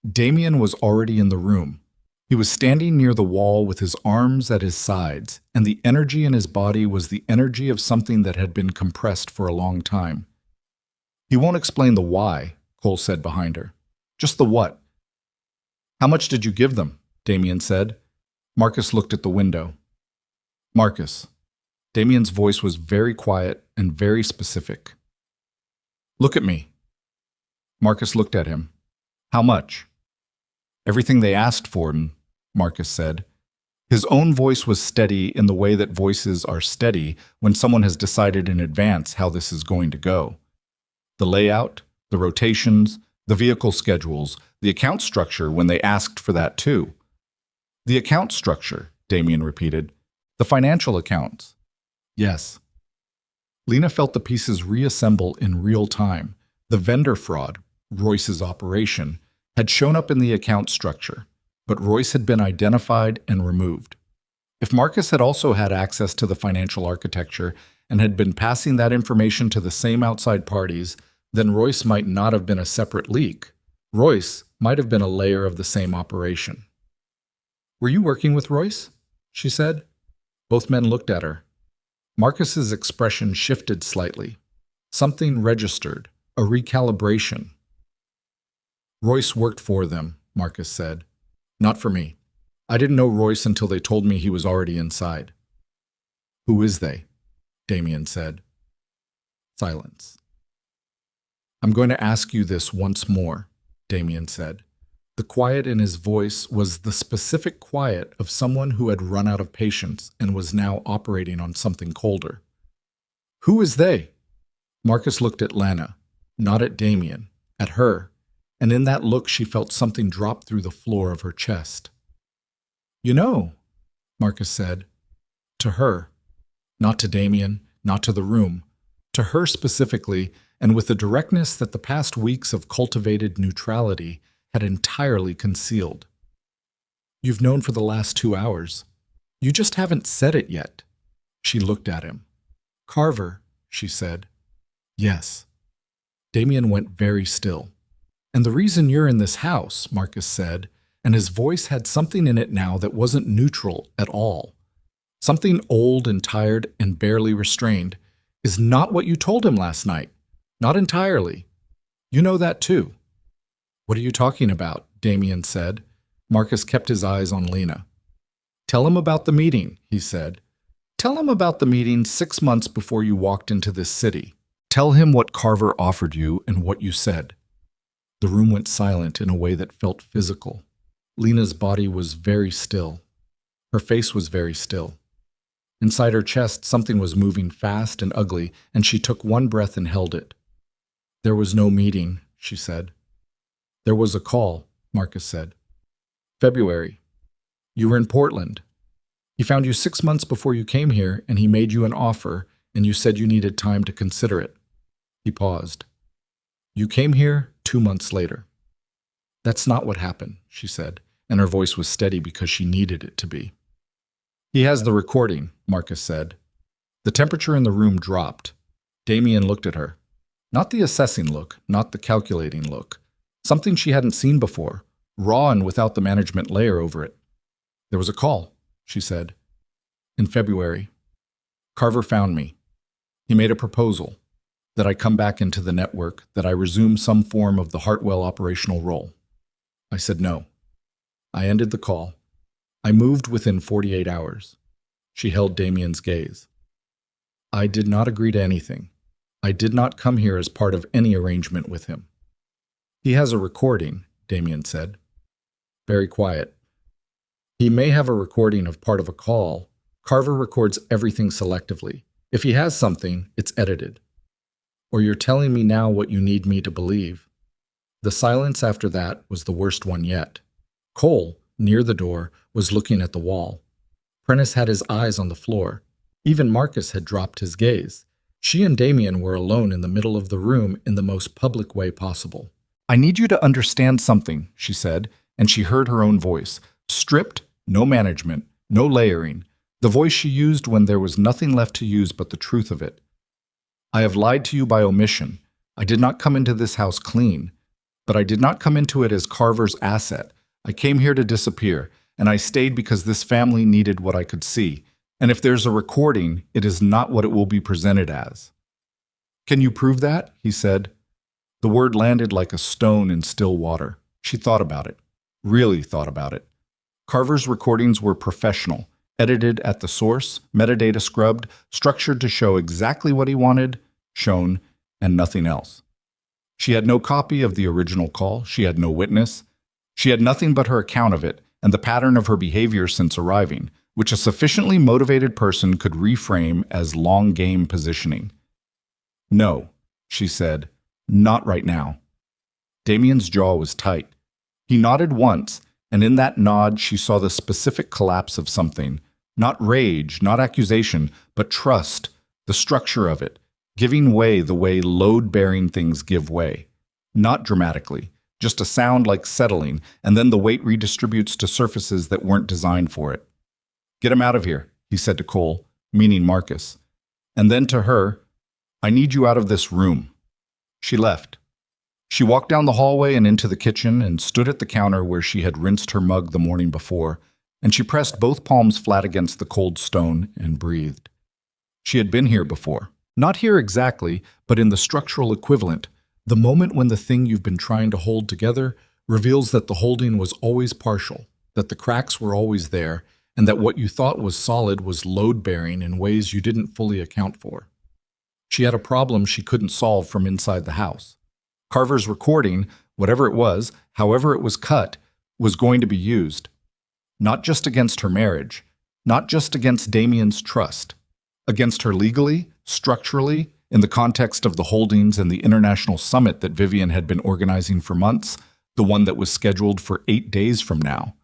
Damien was already in the room. He was standing near the wall with his arms at his sides, and the energy in his body was the energy of something that had been compressed for a long time. "He won't explain the why," Cole said behind her. "Just the what." "How much did you give them?" Damien said. Marcus looked at the window. "Marcus." Damien's voice was very quiet and very specific. "Look at me." Marcus looked at him. "How much?" "Everything they asked for him," Marcus said. His own voice was steady in the way that voices are steady when someone has decided in advance how this is going to go. The layout, the rotations, the vehicle schedules, the account structure when they asked for that too. "The account structure," Damien repeated. "The financial accounts." "Yes." Lena felt the pieces reassemble in real time, The vendor fraud, Royce's operation, had shown up in the account structure, but Royce had been identified and removed. If Marcus had also had access to the financial architecture and had been passing that information to the same outside parties, then Royce might not have been a separate leak. Royce might have been a layer of the same operation. "Were you working with Royce?" she said. Both men looked at her. Marcus's expression shifted slightly. Something registered, a recalibration. "Royce worked for them," Marcus said. "Not for me. I didn't know Royce until they told me he was already inside." "Who is they?" Damien said. Silence. "I'm going to ask you this once more," Damien said. The quiet in his voice was the specific quiet of someone who had run out of patience and was now operating on something colder. "Who is they?" Marcus looked at Lana, not at Damien, at her, and in that look she felt something drop through the floor of her chest. "You know," Marcus said, to her, not to Damien, not to the room, to her specifically, and with a directness that the past weeks of cultivated neutrality had entirely concealed. "You've known for the last 2 hours. You just haven't said it yet." She looked at him. "Carver," she said. "Yes." Damien went very still. "And the reason you're in this house," Marcus said, and his voice had something in it now that wasn't neutral at all. Something old and tired and barely restrained, is not what you told him last night. Not entirely. You know that too. "What are you talking about?" Damien said. Marcus kept his eyes on Lena. "Tell him about the meeting," he said. "Tell him about the meeting 6 months before you walked into this city. Tell him what Carver offered you and what you said." The room went silent in a way that felt physical. Lena's body was very still. Her face was very still. Inside her chest, something was moving fast and ugly, and she took one breath and held it. "There was no meeting," she said. "There was a call," Marcus said. "February. You were in Portland. He found you 6 months before you came here, and he made you an offer, and you said you needed time to consider it." He paused. "You came here 2 months later." "That's not what happened," she said, and her voice was steady because she needed it to be. "He has the recording," Marcus said. The temperature in the room dropped. Damien looked at her. Not the assessing look, not the calculating look. Something she hadn't seen before, raw and without the management layer over it. "There was a call," she said. "In February. Carver found me. He made a proposal that I come back into the network, that I resume some form of the Hartwell operational role. I said no. I ended the call. I moved within 48 hours. She held Damien's gaze. "I did not agree to anything. I did not come here as part of any arrangement with him." "He has a recording," Damien said. Very quiet. "He may have a recording of part of a call. Carver records everything selectively. If he has something, it's edited. Or you're telling me now what you need me to believe." The silence after that was the worst one yet. Cole, near the door, was looking at the wall. Prentice had his eyes on the floor. Even Marcus had dropped his gaze. She and Damien were alone in the middle of the room in the most public way possible. "I need you to understand something," she said, and she heard her own voice. Stripped, no management, no layering. The voice she used when there was nothing left to use but the truth of it. "I have lied to you by omission. I did not come into this house clean. But I did not come into it as Carver's asset. I came here to disappear, and I stayed because this family needed what I could see. And if there's a recording, it is not what it will be presented as." "Can you prove that?" he said. The word landed like a stone in still water. She thought about it. Really thought about it. Carver's recordings were professional, edited at the source, metadata scrubbed, structured to show exactly what he wanted, shown, and nothing else. She had no copy of the original call. She had no witness. She had nothing but her account of it and the pattern of her behavior since arriving, which a sufficiently motivated person could reframe as long-game positioning. "No," she said, "not right now." Damien's jaw was tight. He nodded once, and in that nod she saw the specific collapse of something. Not rage, not accusation, but trust, the structure of it, giving way the way load-bearing things give way. Not dramatically, just a sound like settling, and then the weight redistributes to surfaces that weren't designed for it. "Get him out of here," he said to Cole, meaning Marcus. And then to her, "I need you out of this room." She left. She walked down the hallway and into the kitchen and stood at the counter where she had rinsed her mug the morning before, and she pressed both palms flat against the cold stone and breathed. She had been here before. Not here exactly, but in the structural equivalent, the moment when the thing you've been trying to hold together reveals that the holding was always partial, that the cracks were always there, and that what you thought was solid was load-bearing in ways you didn't fully account for. She had a problem she couldn't solve from inside the house. Carver's recording, whatever it was, however it was cut, was going to be used. Not just against her marriage, not just against Damien's trust, against her legally, structurally, in the context of the holdings and the international summit that Vivian had been organizing for months, the one that was scheduled for 8 days from now.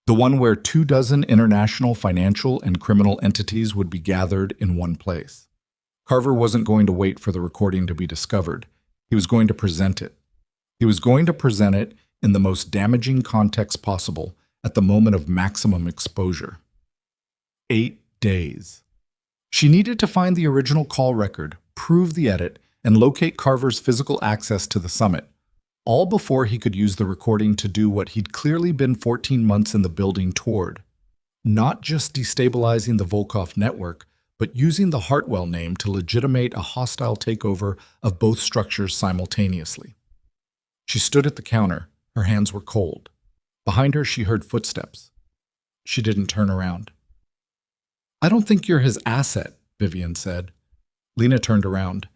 The one where 24 international financial and criminal entities would be gathered in one place. Carver wasn't going to wait for the recording to be discovered. He was going to present it. He was going to present it in the most damaging context possible at the moment of maximum exposure. 8 days. She needed to find the original call record, prove the edit, and locate Carver's physical access to the summit, all before he could use the recording to do what he'd clearly been 14 months in the building toward. Not just destabilizing the Volkov network, but using the Hartwell name to legitimate a hostile takeover of both structures simultaneously. She stood at the counter. Her hands were cold. Behind her, she heard footsteps. She didn't turn around. "I don't think you're his asset," Vivian said. Lena turned around.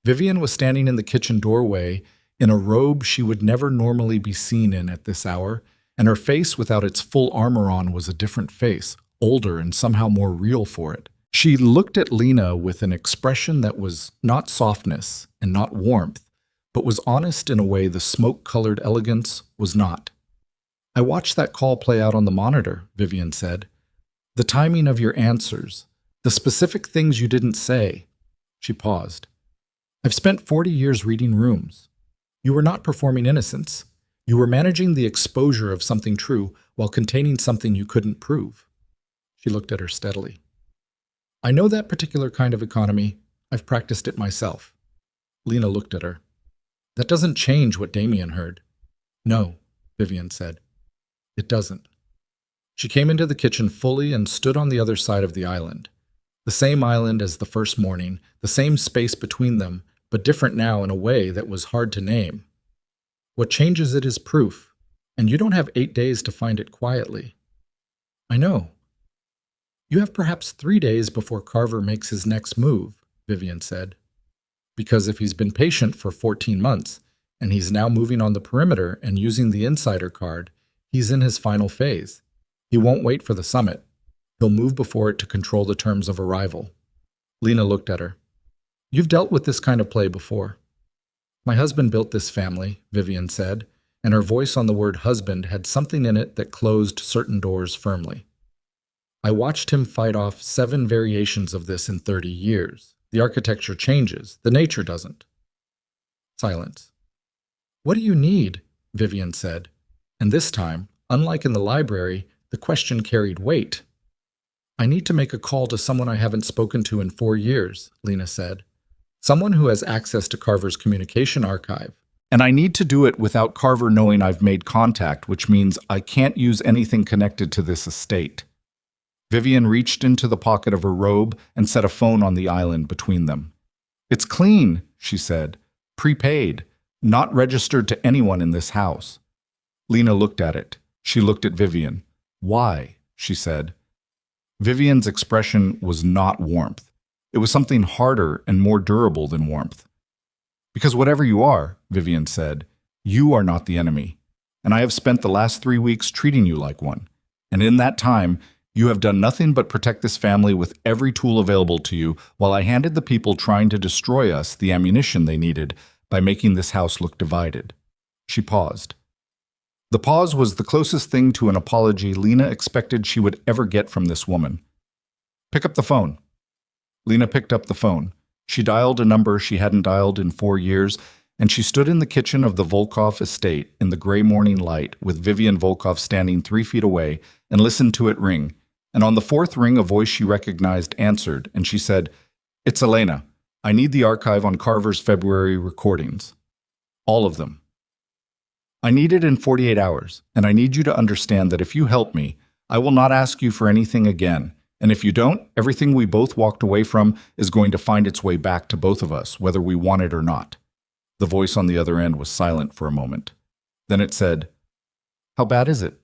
Vivian was standing in the kitchen doorway in a robe she would never normally be seen in at this hour, and her face without its full armor on was a different face, older and somehow more real for it. She looked at Lena with an expression that was not softness and not warmth, but was honest in a way the smoke-colored elegance was not. "I watched that call play out on the monitor," Vivian said. "The timing of your answers, the specific things you didn't say." She paused. "I've spent 40 years reading rooms. You were not performing innocence. You were managing the exposure of something true while containing something you couldn't prove." She looked at her steadily. "I know that particular kind of economy. I've practiced it myself." Lena looked at her. "That doesn't change what Damien heard." "No," Vivian said. "It doesn't." She came into the kitchen fully and stood on the other side of the island. The same island as the first morning, the same space between them, but different now in a way that was hard to name. "What changes it is proof, and you don't have 8 days to find it quietly." "I know." "You have perhaps 3 days before Carver makes his next move," Vivian said. "Because if he's been patient for 14 months, and he's now moving on the perimeter and using the insider card, he's in his final phase. He won't wait for the summit. He'll move before it to control the terms of arrival." Lena looked at her. "You've dealt with this kind of play before." "My husband built this family," Vivian said, and her voice on the word husband had something in it that closed certain doors firmly. "I watched him fight off 7 variations of this in 30 years. The architecture changes, the nature doesn't." Silence. "What do you need?" Vivian said. And this time, unlike in the library, the question carried weight. "I need to make a call to someone I haven't spoken to in 4 years, Lena said. "Someone who has access to Carver's communication archive. And I need to do it without Carver knowing I've made contact, which means I can't use anything connected to this estate." Vivian reached into the pocket of her robe and set a phone on the island between them. "It's clean," she said. "Prepaid. Not registered to anyone in this house." Lena looked at it. She looked at Vivian. "Why?" she said. Vivian's expression was not warmth. It was something harder and more durable than warmth. "Because whatever you are," Vivian said, "you are not the enemy. And I have spent the last 3 weeks treating you like one. And in that time, you have done nothing but protect this family with every tool available to you while I handed the people trying to destroy us the ammunition they needed by making this house look divided." She paused. The pause was the closest thing to an apology Lena expected she would ever get from this woman. "Pick up the phone." Lena picked up the phone. She dialed a number she hadn't dialed in 4 years, and she stood in the kitchen of the Volkov estate in the gray morning light with Vivian Volkov standing 3 feet away and listened to it ring. And on the fourth ring, a voice she recognized answered, and she said, "It's Elena. I need the archive on Carver's February recordings. All of them. I need it in 48 hours, and I need you to understand that if you help me, I will not ask you for anything again. And if you don't, everything we both walked away from is going to find its way back to both of us, whether we want it or not." The voice on the other end was silent for a moment. Then it said, "How bad is it?"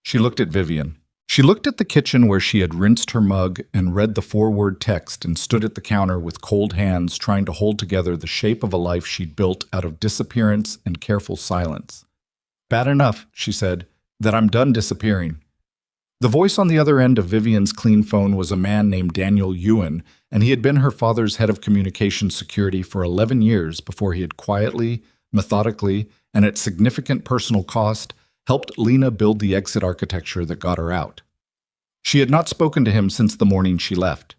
She looked at Vivian. She looked at the kitchen where she had rinsed her mug and read the 4-word text and stood at the counter with cold hands trying to hold together the shape of a life she'd built out of disappearance and careful silence. "Bad enough," she said, "that I'm done disappearing." The voice on the other end of Vivian's clean phone was a man named Daniel Ewan, and he had been her father's head of communications security for 11 years before he had quietly, methodically, and at significant personal cost, helped Lena build the exit architecture that got her out. She had not spoken to him since the morning she left.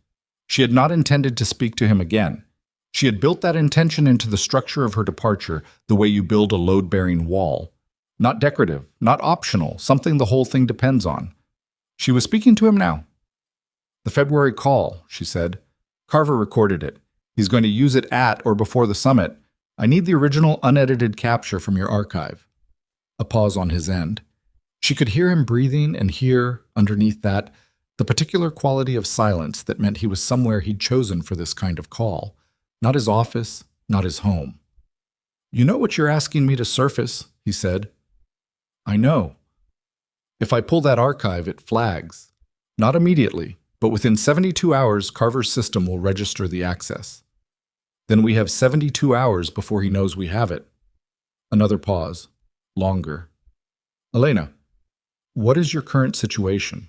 She had not intended to speak to him again. She had built that intention into the structure of her departure the way you build a load-bearing wall. Not decorative, not optional, something the whole thing depends on. She was speaking to him now. "The February call," she said. "Carver recorded it. He's going to use it at or before the summit. I need the original unedited capture from your archive." A pause on his end. She could hear him breathing and hear, underneath that, the particular quality of silence that meant he was somewhere he'd chosen for this kind of call. Not his office, not his home. "You know what you're asking me to surface," he said. "I know. If I pull that archive, it flags. Not immediately, but within 72 hours, Carver's system will register the access. Then we have 72 hours before he knows we have it." Another pause. Longer. "Elena, what is your current situation?"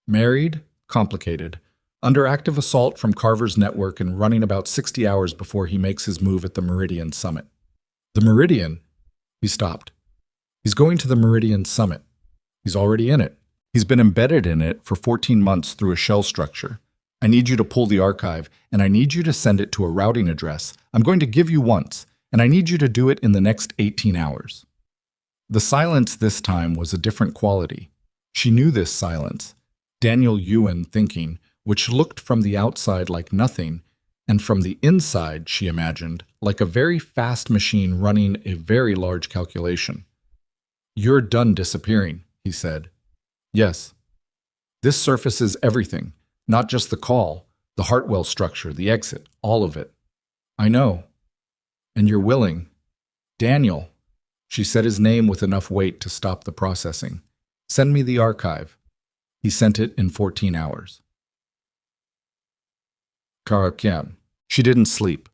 "Married, complicated, under active assault from Carver's network and running about 60 hours before he makes his move at the Meridian Summit." "The Meridian?" He stopped. "He's going to the Meridian Summit. He's already in it. He's been embedded in it for 14 months through a shell structure. I need you to pull the archive, and I need you to send it to a routing address I'm going to give you once, and I need you to do it in the next 18 hours. The silence this time was a different quality. She knew this silence. Daniel Ewan thinking, which looked from the outside like nothing, and from the inside, she imagined, like a very fast machine running a very large calculation. "You're done disappearing," he said. "Yes. This surfaces everything, not just the call, the Hartwell structure, the exit, all of it." "I know. And you're willing." "Daniel." She said his name with enough weight to stop the processing. "Send me the archive." He sent it in 14 hours. Kara Kim. She didn't sleep.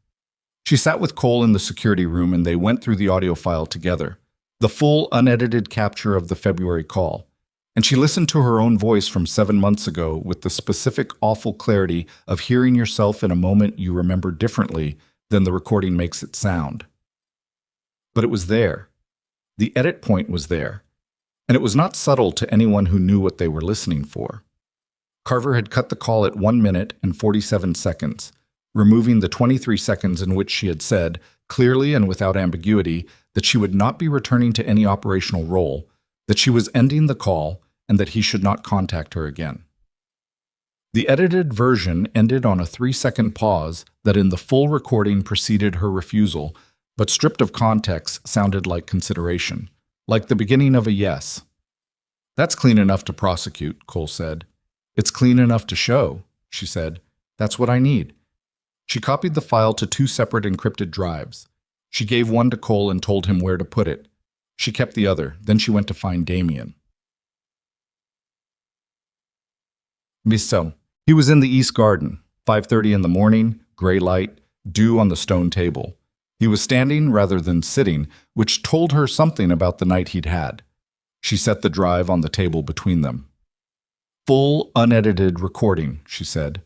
She sat with Cole in the security room and they went through the audio file together, the full unedited capture of the February call. And she listened to her own voice from 7 months ago with the specific awful clarity of hearing yourself in a moment you remember differently than the recording makes it sound. But it was there. The edit point was there. And it was not subtle to anyone who knew what they were listening for. Carver had cut the call at 1 minute and 47 seconds, removing the 23 seconds in which she had said, clearly and without ambiguity, that she would not be returning to any operational role, that she was ending the call, and that he should not contact her again. The edited version ended on a 3-second pause that in the full recording preceded her refusal, but stripped of context sounded like consideration, like the beginning of a yes. "That's clean enough to prosecute," Cole said. "It's clean enough to show," she said. "That's what I need." She copied the file to 2 separate encrypted drives. She gave one to Cole and told him where to put it. She kept the other. Then she went to find Damien. Miso. He was in the East Garden, 5:30 in the morning, gray light, dew on the stone table. He was standing rather than sitting, which told her something about the night he'd had. She set the drive on the table between them. "Full, unedited recording," she said.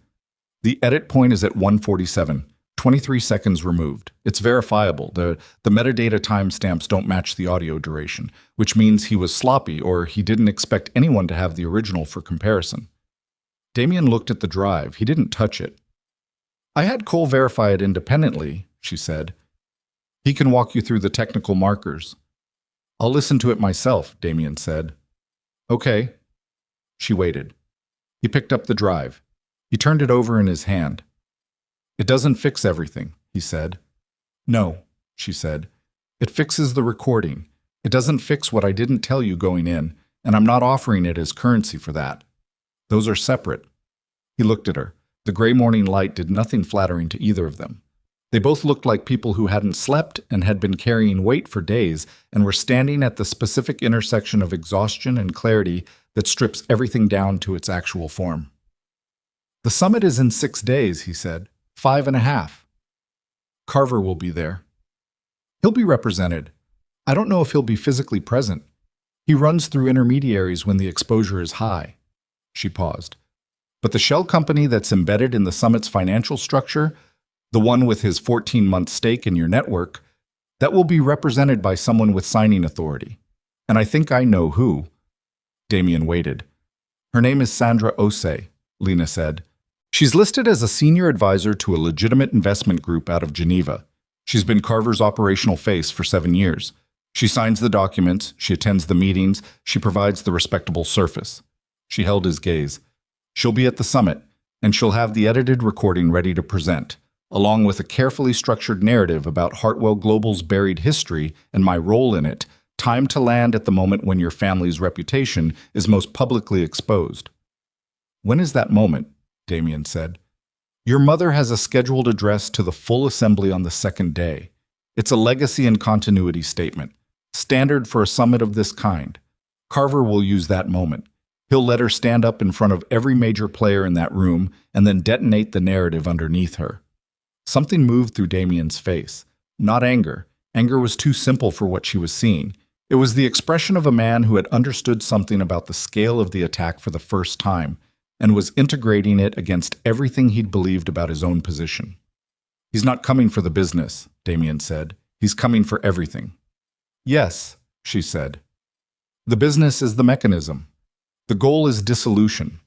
"The edit point is at 1:47, 23 seconds removed. It's verifiable. The metadata timestamps don't match the audio duration, which means he was sloppy or he didn't expect anyone to have the original for comparison." Damien looked at the drive. He didn't touch it. I had Cole verify it independently, she said. He can walk you through the technical markers. I'll listen to it myself, Damien said. Okay. She waited. He picked up the drive. He turned it over in his hand. It doesn't fix everything, he said. No, she said. It fixes the recording. It doesn't fix what I didn't tell you going in, and I'm not offering it as currency for that. Those are separate. He looked at her. The gray morning light did nothing flattering to either of them. They both looked like people who hadn't slept and had been carrying weight for days and were standing at the specific intersection of exhaustion and clarity that strips everything down to its actual form. The summit is in 6 days, he said. 5.5. Carver will be there. He'll be represented. I don't know if he'll be physically present. He runs through intermediaries when the exposure is high. She paused. But the shell company that's embedded in the summit's financial structure, the one with his 14-month stake in your network, that will be represented by someone with signing authority. And I think I know who. Damien waited. Her name is Sandra Osei, Lena said. She's listed as a senior advisor to a legitimate investment group out of Geneva. She's been Carver's operational face for 7 years. She signs the documents, she attends the meetings, she provides the respectable surface. She held his gaze. She'll be at the summit, and she'll have the edited recording ready to present, along with a carefully structured narrative about Hartwell Global's buried history and my role in it, timed to land at the moment when your family's reputation is most publicly exposed. When is that moment? Damien said. Your mother has a scheduled address to the full assembly on the 2nd day. It's a legacy and continuity statement, standard for a summit of this kind. Carver will use that moment. He'll let her stand up in front of every major player in that room and then detonate the narrative underneath her. Something moved through Damien's face. Not anger. Anger was too simple for what she was seeing. It was the expression of a man who had understood something about the scale of the attack for the first time and was integrating it against everything he'd believed about his own position. He's not coming for the business, Damien said. He's coming for everything. Yes, she said. The business is the mechanism. The goal is dissolution.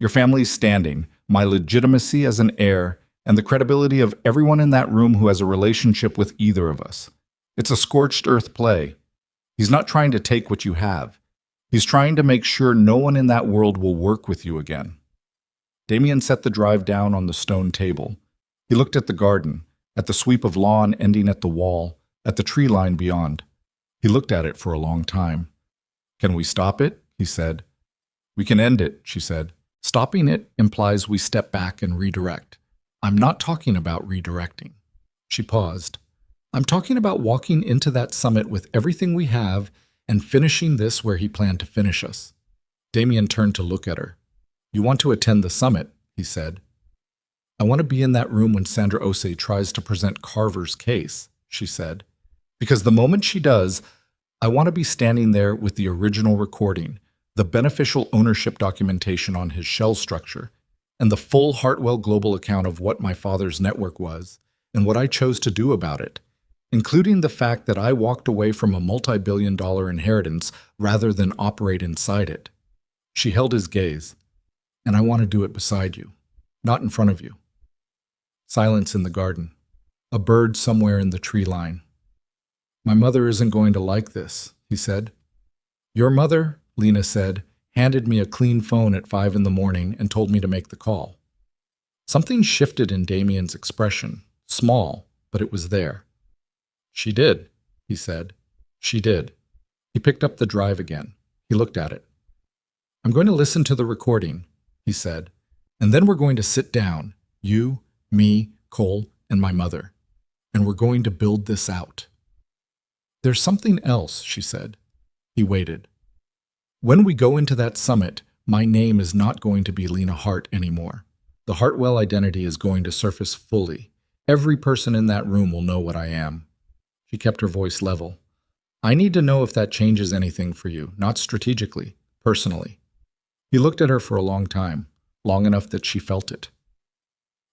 Your family's standing, my legitimacy as an heir, and the credibility of everyone in that room who has a relationship with either of us. It's a scorched earth play. He's not trying to take what you have. He's trying to make sure no one in that world will work with you again. Damien set the drive down on the stone table. He looked at the garden, at the sweep of lawn ending at the wall, at the tree line beyond. He looked at it for a long time. Can we stop it? He said. We can end it, she said. Stopping it implies we step back and redirect. I'm not talking about redirecting. She paused. I'm talking about walking into that summit with everything we have and finishing this where he planned to finish us. Damien turned to look at her. You want to attend the summit, he said. I want to be in that room when Sandra Osei tries to present Carver's case, she said. Because the moment she does, I want to be standing there with the original recording, the beneficial ownership documentation on his shell structure, and the full Hartwell Global account of what my father's network was and what I chose to do about it, including the fact that I walked away from a multi-billion-dollar inheritance rather than operate inside it. She held his gaze. And I want to do it beside you, not in front of you. Silence in the garden. A bird somewhere in the tree line. My mother isn't going to like this, he said. Your mother, Lena said, handed me a clean phone at 5 in the morning and told me to make the call. Something shifted in Damien's expression. Small, but it was there. She did, he said. She did. He picked up the drive again. He looked at it. I'm going to listen to the recording, he said, and then we're going to sit down, you, me, Cole, and my mother, and we're going to build this out. There's something else, she said. He waited. When we go into that summit, my name is not going to be Lena Hart anymore. The Hartwell identity is going to surface fully. Every person in that room will know what I am. She kept her voice level. I need to know if that changes anything for you, not strategically, personally. He looked at her for a long time, long enough that she felt it.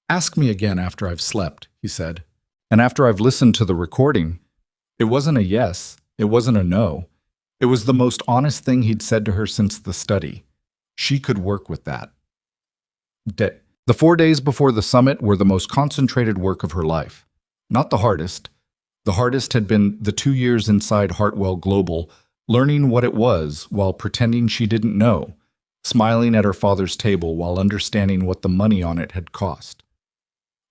Ask me again after I've slept, he said. And after I've listened to the recording. It wasn't a yes, it wasn't a no. It was the most honest thing he'd said to her since the study. She could work with that. The 4 days before the summit were the most concentrated work of her life. Not the hardest. The hardest had been the 2 years inside Hartwell Global, learning what it was while pretending she didn't know, smiling at her father's table while understanding what the money on it had cost.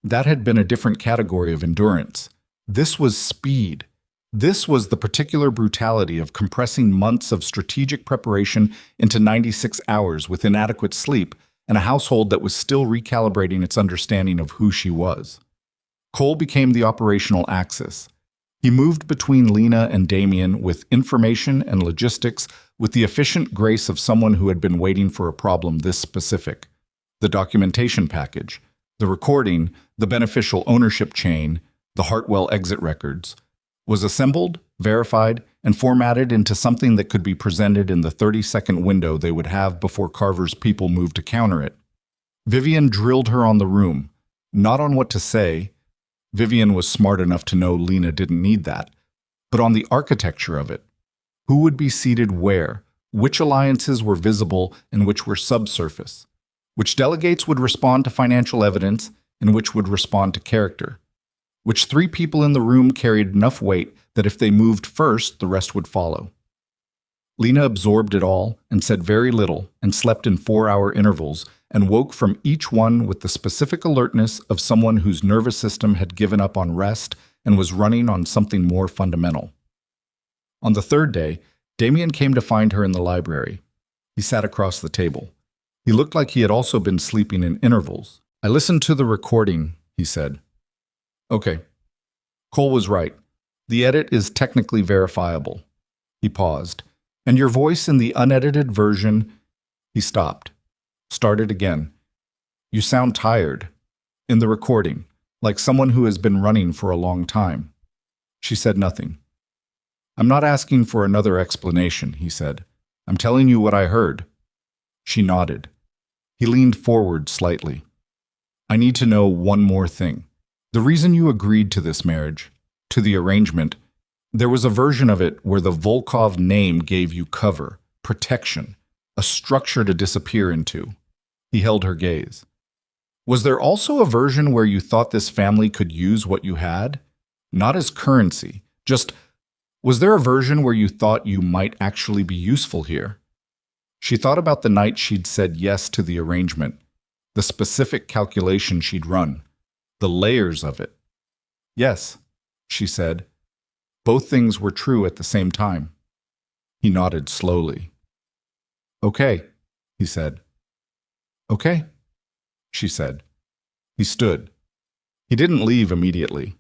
That had been a different category of endurance. This was speed. This was the particular brutality of compressing months of strategic preparation into 96 hours with inadequate sleep and a household that was still recalibrating its understanding of who she was. Cole became the operational axis. He moved between Lena and Damien with information and logistics with the efficient grace of someone who had been waiting for a problem this specific. The documentation package, the recording, the beneficial ownership chain, the Hartwell exit records, was assembled, verified, and formatted into something that could be presented in the 30-second window they would have before Carver's people moved to counter it. Vivian drilled her on the room, not on what to say. Vivian was smart enough to know Lena didn't need that, but on the architecture of it. Who would be seated where? Which alliances were visible and which were subsurface? Which delegates would respond to financial evidence and which would respond to character? Which 3 people in the room carried enough weight that if they moved first, the rest would follow? Lena absorbed it all and said very little and slept in 4-hour intervals and woke from each one with the specific alertness of someone whose nervous system had given up on rest and was running on something more fundamental. On the 3rd day, Damien came to find her in the library. He sat across the table. He looked like he had also been sleeping in intervals. "I listened to the recording," he said. "Okay." Cole was right. The edit is technically verifiable. He paused. "And your voice in the unedited version—" He stopped. Started again. "You sound tired. In the recording, like someone who has been running for a long time." She said nothing. "I'm not asking for another explanation," he said. "I'm telling you what I heard." She nodded. He leaned forward slightly. "I need to know one more thing. The reason you agreed to this marriage, to the arrangement, there was a version of it where the Volkov name gave you cover, protection, a structure to disappear into." He held her gaze. "Was there also a version where you thought this family could use what you had? Not as currency, just, was there a version where you thought you might actually be useful here?" She thought about the night she'd said yes to the arrangement, the specific calculation she'd run, the layers of it. "Yes," she said. Both things were true at the same time. He nodded slowly. "Okay," he said. "Okay," she said. He stood. He didn't leave immediately.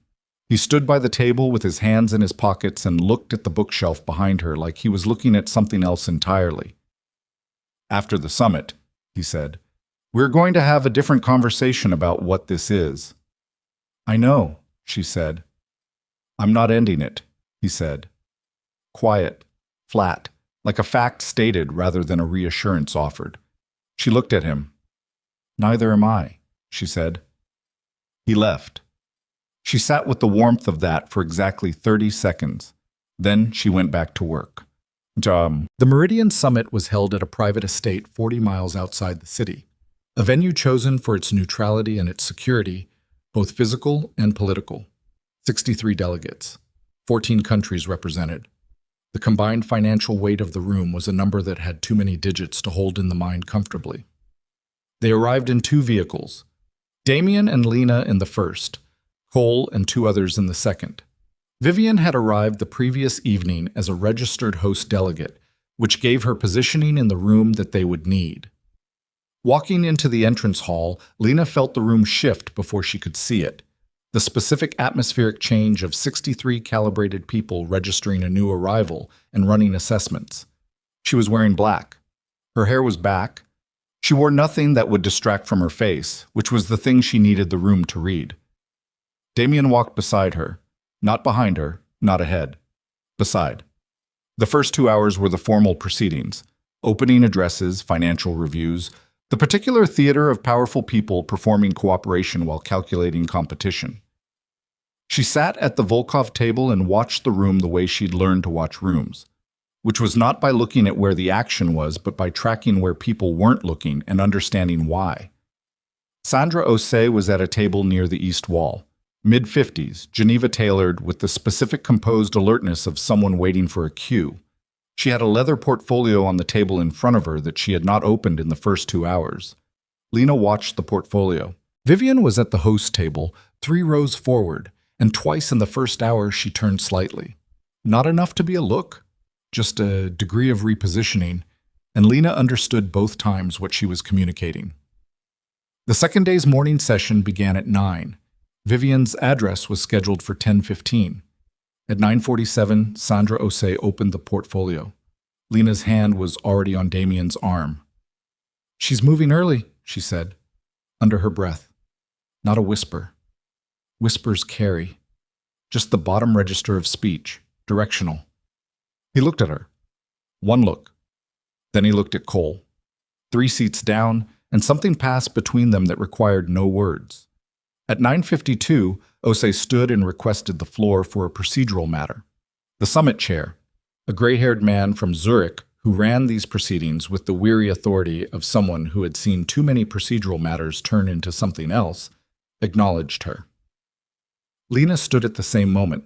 He stood by the table with his hands in his pockets and looked at the bookshelf behind her like he was looking at something else entirely. "After the summit," he said, "we're going to have a different conversation about what this is." "I know," she said. "I'm not ending it," he said. Quiet, flat, like a fact stated rather than a reassurance offered. She looked at him. "Neither am I," she said. He left. She sat with the warmth of that for exactly 30 seconds. Then she went back to work. The Meridian Summit was held at a private estate 40 miles outside the city, a venue chosen for its neutrality and its security, both physical and political. 63 delegates, 14 countries represented. The combined financial weight of the room was a number that had too many digits to hold in the mind comfortably. They arrived in 2 vehicles, Damien and Lena in the first, Cole and 2 others in the second. Vivian had arrived the previous evening as a registered host delegate, which gave her positioning in the room that they would need. Walking into the entrance hall, Lena felt the room shift before she could see it. The specific atmospheric change of 63 calibrated people registering a new arrival and running assessments. She was wearing black. Her hair was back. She wore nothing that would distract from her face, which was the thing she needed the room to read. Damien walked beside her. Not behind her, not ahead. Beside. The first 2 hours were the formal proceedings, opening addresses, financial reviews, the particular theater of powerful people performing cooperation while calculating competition. She sat at the Volkov table and watched the room the way she'd learned to watch rooms, which was not by looking at where the action was, but by tracking where people weren't looking and understanding why. Sandra Osei was at a table near the east wall. Mid-50s, Geneva-tailored with the specific composed alertness of someone waiting for a cue. She had a leather portfolio on the table in front of her that she had not opened in the first 2 hours. Lena watched the portfolio. Vivian was at the host table, 3 rows forward, and twice in the first hour she turned slightly. Not enough to be a look, just a degree of repositioning, and Lena understood both times what she was communicating. The second day's morning session began at 9. Vivian's address was scheduled for 10:15. At 9:47, Sandra Osei opened the portfolio. Lena's hand was already on Damien's arm. "She's moving early," she said, under her breath. Not a whisper. Whispers carry. Just the bottom register of speech, directional. He looked at her. One look. Then he looked at Cole. 3 seats down, and something passed between them that required no words. At 9:52, Osei stood and requested the floor for a procedural matter. The summit chair, a gray-haired man from Zurich who ran these proceedings with the weary authority of someone who had seen too many procedural matters turn into something else, acknowledged her. Lena stood at the same moment.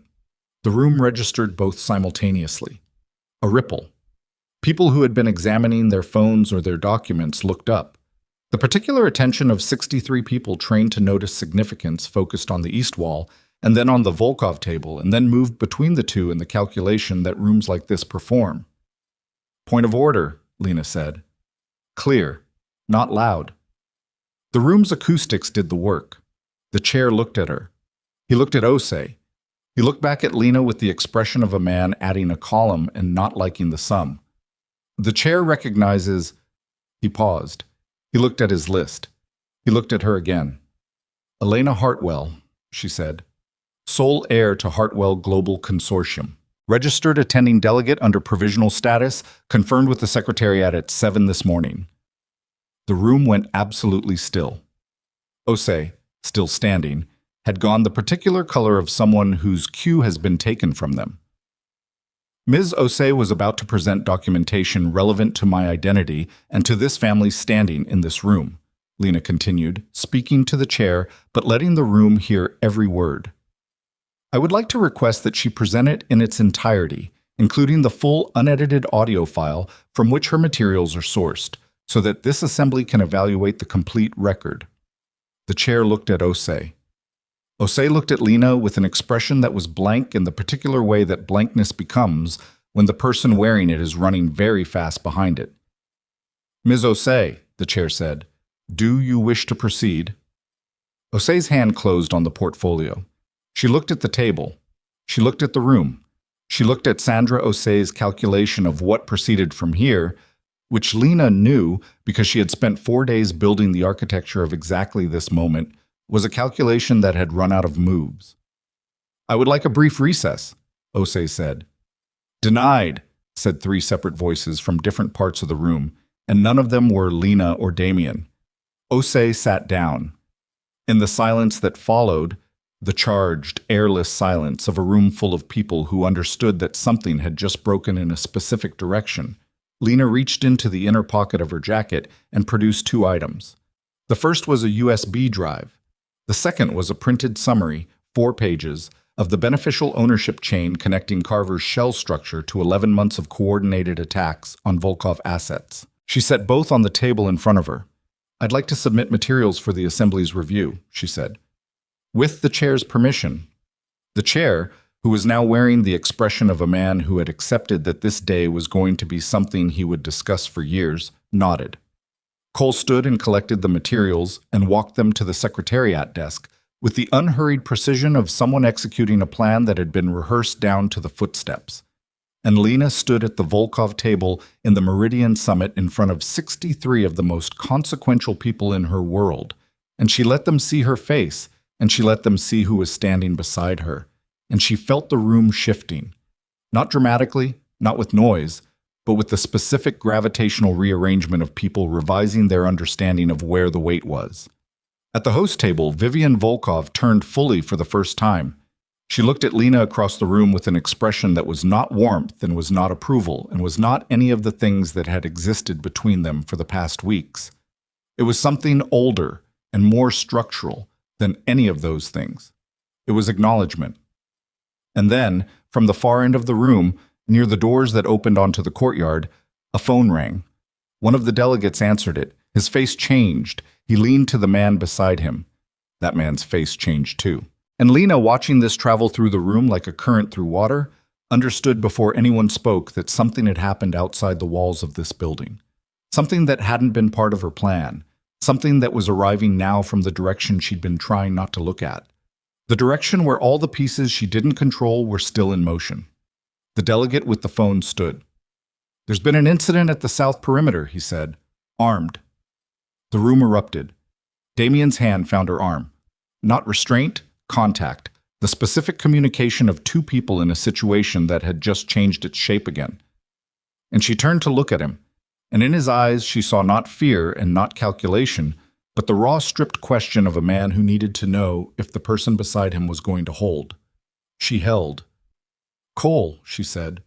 The room registered both simultaneously. A ripple. People who had been examining their phones or their documents looked up. The particular attention of 63 people trained to notice significance focused on the east wall, and then on the Volkov table, and then moved between the two in the calculation that rooms like this perform. "Point of order," Lena said. Clear, not loud. The room's acoustics did the work. The chair looked at her. He looked at Osei. He looked back at Lena with the expression of a man adding a column and not liking the sum. The chair recognizes... He paused. He looked at his list. He looked at her again. "Elena Hartwell," she said. "Sole heir to Hartwell Global Consortium. Registered attending delegate under provisional status, confirmed with the Secretariat at 7 this morning." The room went absolutely still. Osei, still standing, had gone the particular color of someone whose cue has been taken from them. Ms. Osei was about to present documentation relevant to my identity and to this family's standing in this room, Lena continued, speaking to the chair but letting the room hear every word. "I would like to request that she present it in its entirety, including the full unedited audio file from which her materials are sourced, so that this assembly can evaluate the complete record." The chair looked at Osei. Osei looked at Lena with an expression that was blank in the particular way that blankness becomes when the person wearing it is running very fast behind it. "Ms. Osei," the chair said, "do you wish to proceed?" Osei's hand closed on the portfolio. She looked at the table. She looked at the room. She looked at Sandra Osei's calculation of what proceeded from here, which Lena knew because she had spent 4 days building the architecture of exactly this moment, was a calculation that had run out of moves. "I would like a brief recess," Osei said. "Denied," said 3 separate voices from different parts of the room, and none of them were Lena or Damien. Osei sat down. In the silence that followed, the charged, airless silence of a room full of people who understood that something had just broken in a specific direction, Lena reached into the inner pocket of her jacket and produced 2 items. The first was a USB drive. The second was a printed summary, 4 pages, of the beneficial ownership chain connecting Carver's shell structure to 11 months of coordinated attacks on Volkov assets. She set both on the table in front of her. "I'd like to submit materials for the Assembly's review," she said. "With the chair's permission." The chair, who was now wearing the expression of a man who had accepted that this day was going to be something he would discuss for years, nodded. Cole stood and collected the materials and walked them to the Secretariat desk with the unhurried precision of someone executing a plan that had been rehearsed down to the footsteps. And Lena stood at the Volkov table in the Meridian Summit in front of 63 of the most consequential people in her world, and she let them see her face, and she let them see who was standing beside her, and she felt the room shifting. Not dramatically, not with noise, but with the specific gravitational rearrangement of people revising their understanding of where the weight was. At the host table, Vivian Volkov turned fully for the first time. She looked at Lena across the room with an expression that was not warmth and was not approval and was not any of the things that had existed between them for the past weeks. It was something older, and more structural than any of those things. It was acknowledgement. And then, from the far end of the room, near the doors that opened onto the courtyard, a phone rang. One of the delegates answered it. His face changed. He leaned to the man beside him. That man's face changed too. And Lena, watching this travel through the room like a current through water, understood before anyone spoke that something had happened outside the walls of this building. Something that hadn't been part of her plan. Something that was arriving now from the direction she'd been trying not to look at. The direction where all the pieces she didn't control were still in motion. The delegate with the phone stood. "There's been an incident at the south perimeter," he said. "Armed." The room erupted. Damien's hand found her arm. Not restraint, contact. The specific communication of two people in a situation that had just changed its shape again. And she turned to look at him, and in his eyes she saw not fear and not calculation, but the raw, stripped question of a man who needed to know if the person beside him was going to hold. She held. "Cole," she said.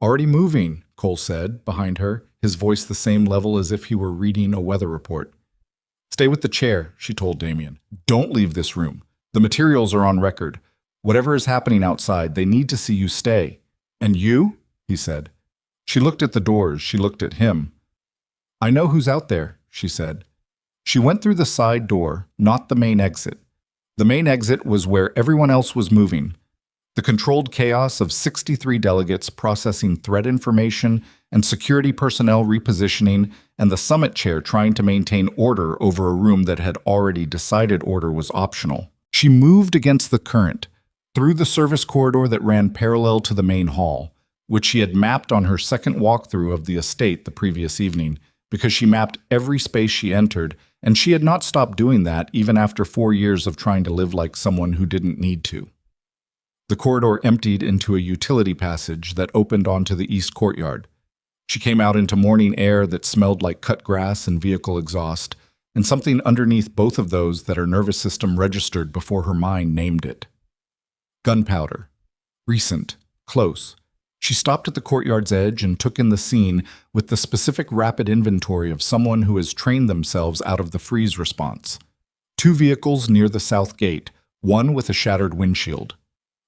"Already moving," Cole said, behind her, his voice the same level as if he were reading a weather report. "Stay with the chair," she told Damien. "Don't leave this room. The materials are on record. Whatever is happening outside, they need to see you stay." "And you?" he said. She looked at the doors. She looked at him. "I know who's out there," she said. She went through the side door, not the main exit. The main exit was where everyone else was moving. The controlled chaos of 63 delegates processing threat information and security personnel repositioning, and the summit chair trying to maintain order over a room that had already decided order was optional. She moved against the current, through the service corridor that ran parallel to the main hall, which she had mapped on her second walkthrough of the estate the previous evening, because she mapped every space she entered, and she had not stopped doing that even after 4 years of trying to live like someone who didn't need to. The corridor emptied into a utility passage that opened onto the east courtyard. She came out into morning air that smelled like cut grass and vehicle exhaust, and something underneath both of those that her nervous system registered before her mind named it. Gunpowder. Recent. Close. She stopped at the courtyard's edge and took in the scene with the specific rapid inventory of someone who has trained themselves out of the freeze response. 2 vehicles near the south gate, one with a shattered windshield.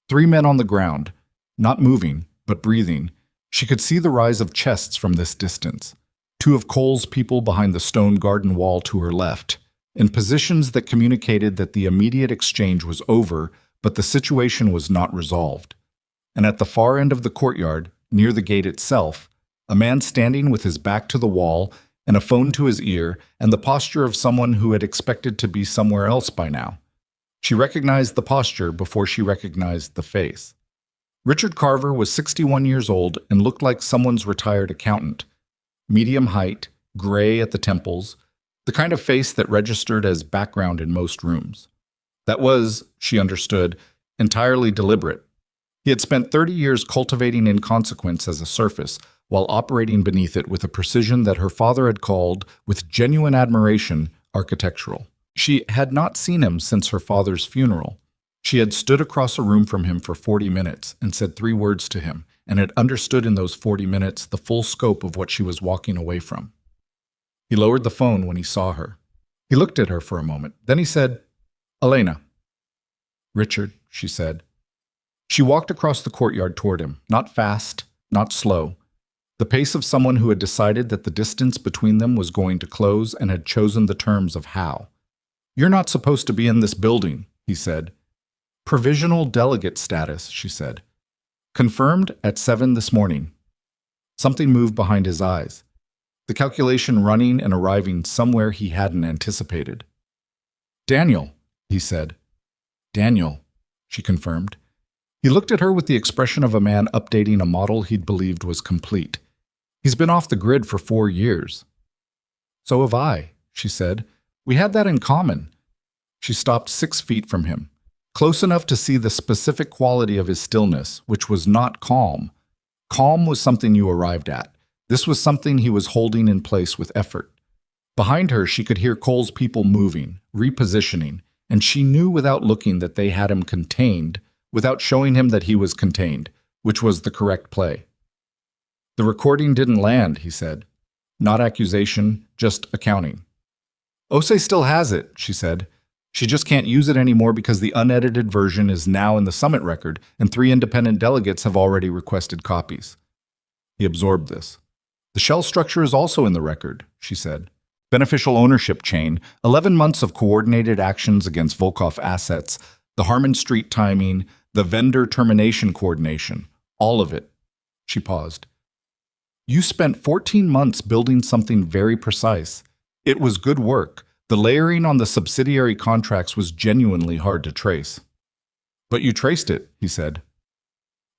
3 men on the ground, not moving, but breathing. She could see the rise of chests from this distance. 2 of Cole's people behind the stone garden wall to her left, in positions that communicated that the immediate exchange was over, but the situation was not resolved. And at the far end of the courtyard, near the gate itself, a man standing with his back to the wall and a phone to his ear, and the posture of someone who had expected to be somewhere else by now. She recognized the posture before she recognized the face. Richard Carver was 61 years old and looked like someone's retired accountant. Medium height, gray at the temples, the kind of face that registered as background in most rooms. That was, she understood, entirely deliberate. He had spent 30 years cultivating inconsequence as a surface, while operating beneath it with a precision that her father had called, with genuine admiration, architectural. She had not seen him since her father's funeral. She had stood across a room from him for 40 minutes and said 3 words to him, and had understood in those 40 minutes the full scope of what she was walking away from. He lowered the phone when he saw her. He looked at her for a moment. Then he said, "Elena." "Richard," she said. She walked across the courtyard toward him, not fast, not slow. The pace of someone who had decided that the distance between them was going to close and had chosen the terms of how. "You're not supposed to be in this building," he said. "Provisional delegate status," she said. "Confirmed at 7 this morning." Something moved behind his eyes. The calculation running and arriving somewhere he hadn't anticipated. "Daniel," he said. "Daniel," she confirmed. He looked at her with the expression of a man updating a model he'd believed was complete. "He's been off the grid for 4 years." "So have I," she said. "We had that in common." She stopped 6 feet from him, close enough to see the specific quality of his stillness, which was not calm. Calm was something you arrived at. This was something he was holding in place with effort. Behind her, she could hear Cole's people moving, repositioning, and she knew without looking that they had him contained, without showing him that he was contained, which was the correct play. "The recording didn't land," he said. "Not accusation, just accounting." Osei still has it, she said. She just can't use it anymore because the unedited version is now in the summit record, and 3 independent delegates have already requested copies. He absorbed this. The shell structure is also in the record, she said. Beneficial ownership chain, 11 months of coordinated actions against Volkov assets, the Harmon Street timing, the vendor termination coordination, all of it. She paused. You spent 14 months building something very precise. It was good work. The layering on the subsidiary contracts was genuinely hard to trace. But you traced it, he said.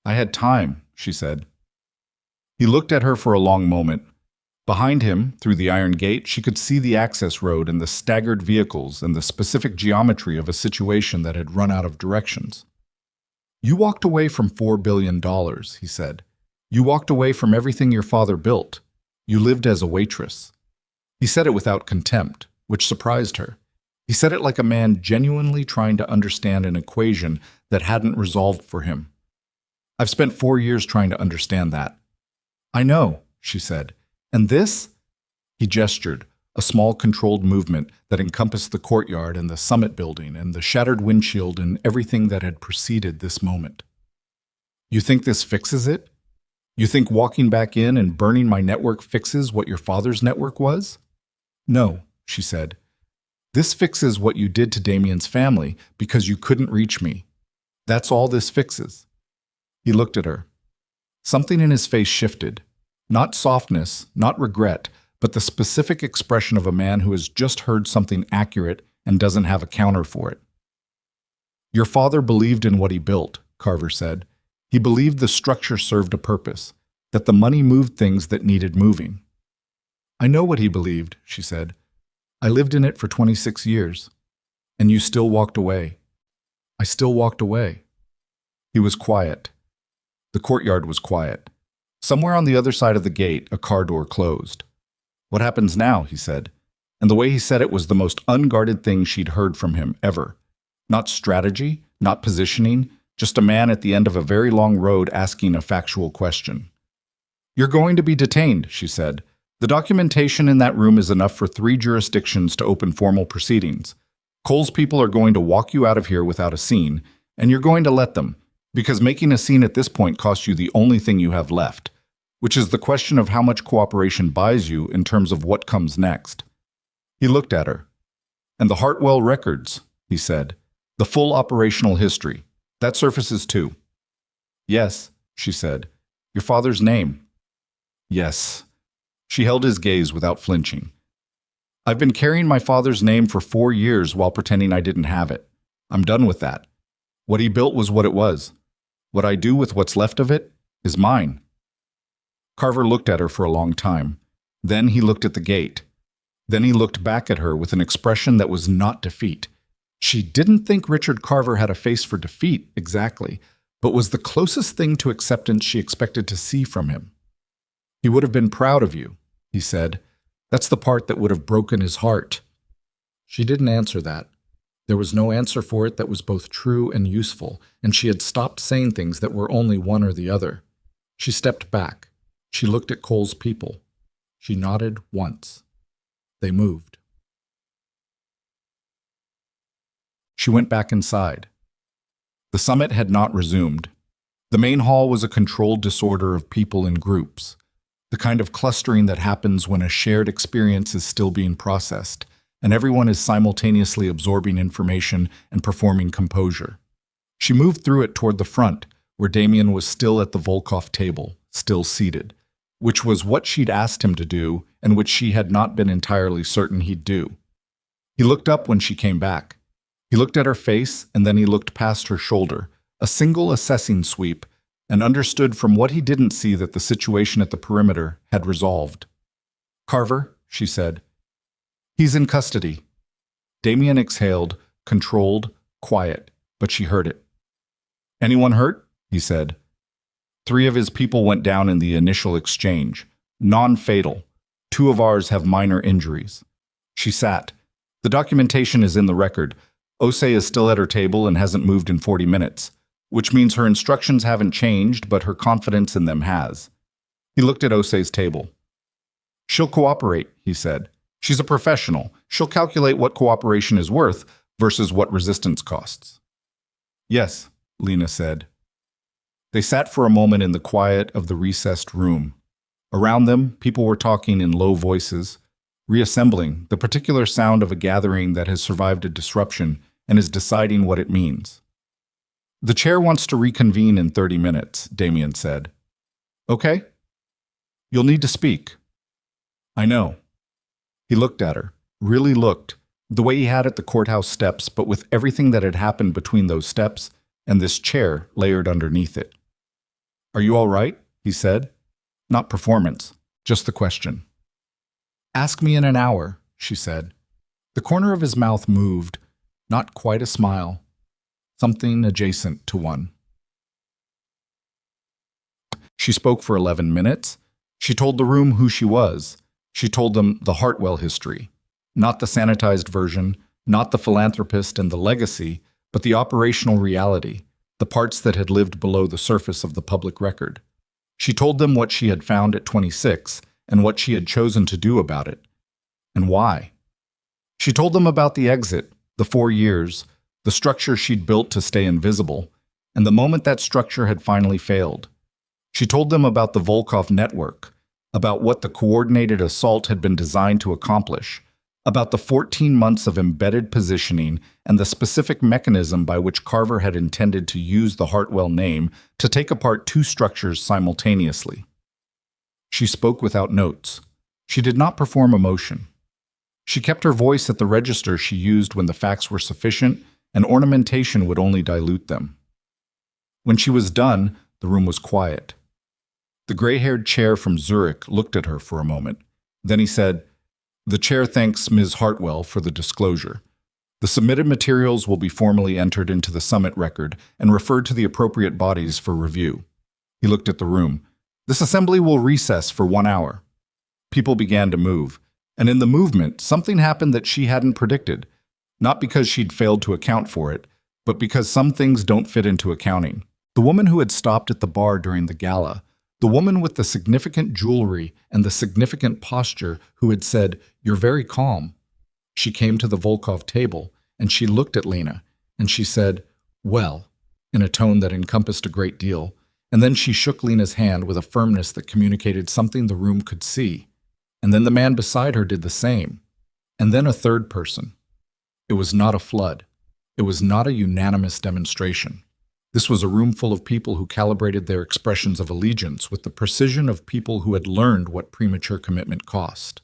I had time, she said. He looked at her for a long moment. Behind him, through the iron gate, she could see the access road and the staggered vehicles and the specific geometry of a situation that had run out of directions. You walked away from $4 billion, he said. You walked away from everything your father built. You lived as a waitress. He said it without contempt, which surprised her. He said it like a man genuinely trying to understand an equation that hadn't resolved for him. I've spent 4 years trying to understand that. I know, she said. And this? He gestured, a small controlled movement that encompassed the courtyard and the summit building and the shattered windshield and everything that had preceded this moment. You think this fixes it? You think walking back in and burning my network fixes what your father's network was? No, she said. This fixes what you did to Damien's family because you couldn't reach me. That's all this fixes. He looked at her. Something in his face shifted. Not softness, not regret, but the specific expression of a man who has just heard something accurate and doesn't have a counter for it. Your father believed in what he built, Carver said. He believed the structure served a purpose, that the money moved things that needed moving. I know what he believed, she said. I lived in it for 26 years. And you still walked away. I still walked away. He was quiet. The courtyard was quiet. Somewhere on the other side of the gate, a car door closed. What happens now, he said. And the way he said it was the most unguarded thing she'd heard from him ever. Not strategy, not positioning, just a man at the end of a very long road asking a factual question. You're going to be detained, she said. The documentation in that room is enough for 3 jurisdictions to open formal proceedings. Cole's people are going to walk you out of here without a scene, and you're going to let them, because making a scene at this point costs you the only thing you have left, which is the question of how much cooperation buys you in terms of what comes next. He looked at her. And the Hartwell records, he said. The full operational history. That surfaces too. Yes, she said. Your father's name. Yes. She held his gaze without flinching. I've been carrying my father's name for 4 years while pretending I didn't have it. I'm done with that. What he built was what it was. What I do with what's left of it is mine. Carver looked at her for a long time. Then he looked at the gate. Then he looked back at her with an expression that was not defeat. She didn't think Richard Carver had a face for defeat, exactly, but was the closest thing to acceptance she expected to see from him. He would have been proud of you, he said. That's the part that would have broken his heart. She didn't answer that. There was no answer for it that was both true and useful, and she had stopped saying things that were only one or the other. She stepped back. She looked at Cole's people. She nodded once. They moved. She went back inside. The summit had not resumed. The main hall was a controlled disorder of people in groups, the kind of clustering that happens when a shared experience is still being processed, and everyone is simultaneously absorbing information and performing composure. She moved through it toward the front, where Damien was still at the Volkov table, still seated, which was what she'd asked him to do and which she had not been entirely certain he'd do. He looked up when she came back. He looked at her face, and then he looked past her shoulder, a single assessing sweep, and understood from what he didn't see that the situation at the perimeter had resolved. Carver, she said. He's in custody. Damien exhaled, controlled, quiet, but she heard it. Anyone hurt? He said. 3 of his people went down in the initial exchange. Non-fatal. 2 of ours have minor injuries. She sat. The documentation is in the record. Osei is still at her table and hasn't moved in 40 minutes, which means her instructions haven't changed, but her confidence in them has. He looked at Osei's table. She'll cooperate, he said. She's a professional. She'll calculate what cooperation is worth versus what resistance costs. Yes, Lena said. They sat for a moment in the quiet of the recessed room. Around them, people were talking in low voices, reassembling the particular sound of a gathering that has survived a disruption and is deciding what it means. The chair wants to reconvene in 30 minutes, Damien said. Okay. You'll need to speak. I know. He looked at her, really looked, the way he had at the courthouse steps, but with everything that had happened between those steps and this chair layered underneath it. Are you all right? He said. Not performance, just the question. Ask me in an hour, she said. The corner of his mouth moved, not quite a smile, something adjacent to one. She spoke for 11 minutes. She told the room who she was. She told them the Hartwell history, not the sanitized version, not the philanthropist and the legacy, but the operational reality, the parts that had lived below the surface of the public record. She told them what she had found at 26 and what she had chosen to do about it, and why. She told them about the exit, the 4 years, the structure she'd built to stay invisible, and the moment that structure had finally failed. She told them about the Volkov network, about what the coordinated assault had been designed to accomplish, about the 14 months of embedded positioning and the specific mechanism by which Carver had intended to use the Hartwell name to take apart 2 structures simultaneously. She spoke without notes. She did not perform emotion. She kept her voice at the register she used when the facts were sufficient and ornamentation would only dilute them. When she was done, the room was quiet. The gray-haired chair from Zurich looked at her for a moment. Then he said, "The chair thanks Ms. Hartwell for the disclosure. The submitted materials will be formally entered into the summit record and referred to the appropriate bodies for review." He looked at the room. "This assembly will recess for 1 hour." People began to move, and in the movement, something happened that she hadn't predicted, not because she'd failed to account for it, but because some things don't fit into accounting. The woman who had stopped at the bar during the gala, the woman with the significant jewelry and the significant posture who had said, "You're very calm." She came to the Volkov table, and she looked at Lena, and she said, "Well," in a tone that encompassed a great deal, and then she shook Lena's hand with a firmness that communicated something the room could see. And then the man beside her did the same. And then a third person. It was not a flood. It was not a unanimous demonstration. This was a room full of people who calibrated their expressions of allegiance with the precision of people who had learned what premature commitment cost.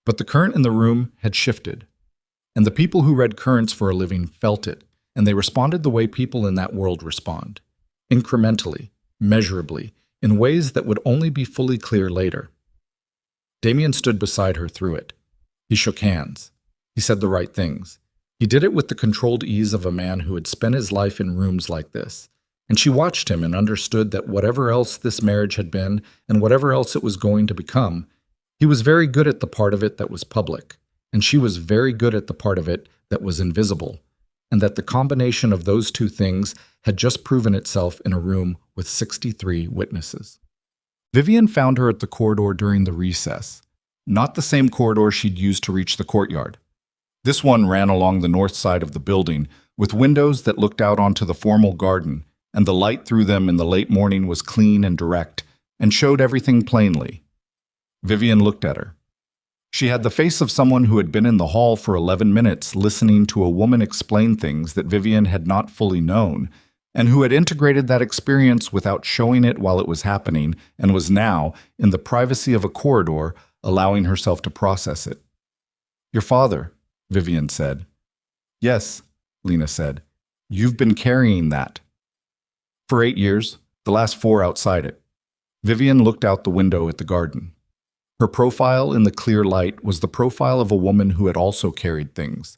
But the current in the room had shifted, and the people who read currents for a living felt it, and they responded the way people in that world respond, incrementally, measurably, in ways that would only be fully clear later. Damien stood beside her through it. He shook hands. He said the right things. He did it with the controlled ease of a man who had spent his life in rooms like this, and she watched him and understood that whatever else this marriage had been and whatever else it was going to become, he was very good at the part of it that was public, and she was very good at the part of it that was invisible, and that the combination of those 2 things had just proven itself in a room with 63 witnesses. Vivian found her at the corridor during the recess, not the same corridor she'd used to reach the courtyard. This one ran along the north side of the building, with windows that looked out onto the formal garden, and the light through them in the late morning was clean and direct, and showed everything plainly. Vivian looked at her. She had the face of someone who had been in the hall for 11 minutes listening to a woman explain things that Vivian had not fully known, and who had integrated that experience without showing it while it was happening, and was now, in the privacy of a corridor, allowing herself to process it. "Your father," Vivian said. "Yes," Lena said. "You've been carrying that." "For 8 years, the last 4 outside it." Vivian looked out the window at the garden. Her profile in the clear light was the profile of a woman who had also carried things.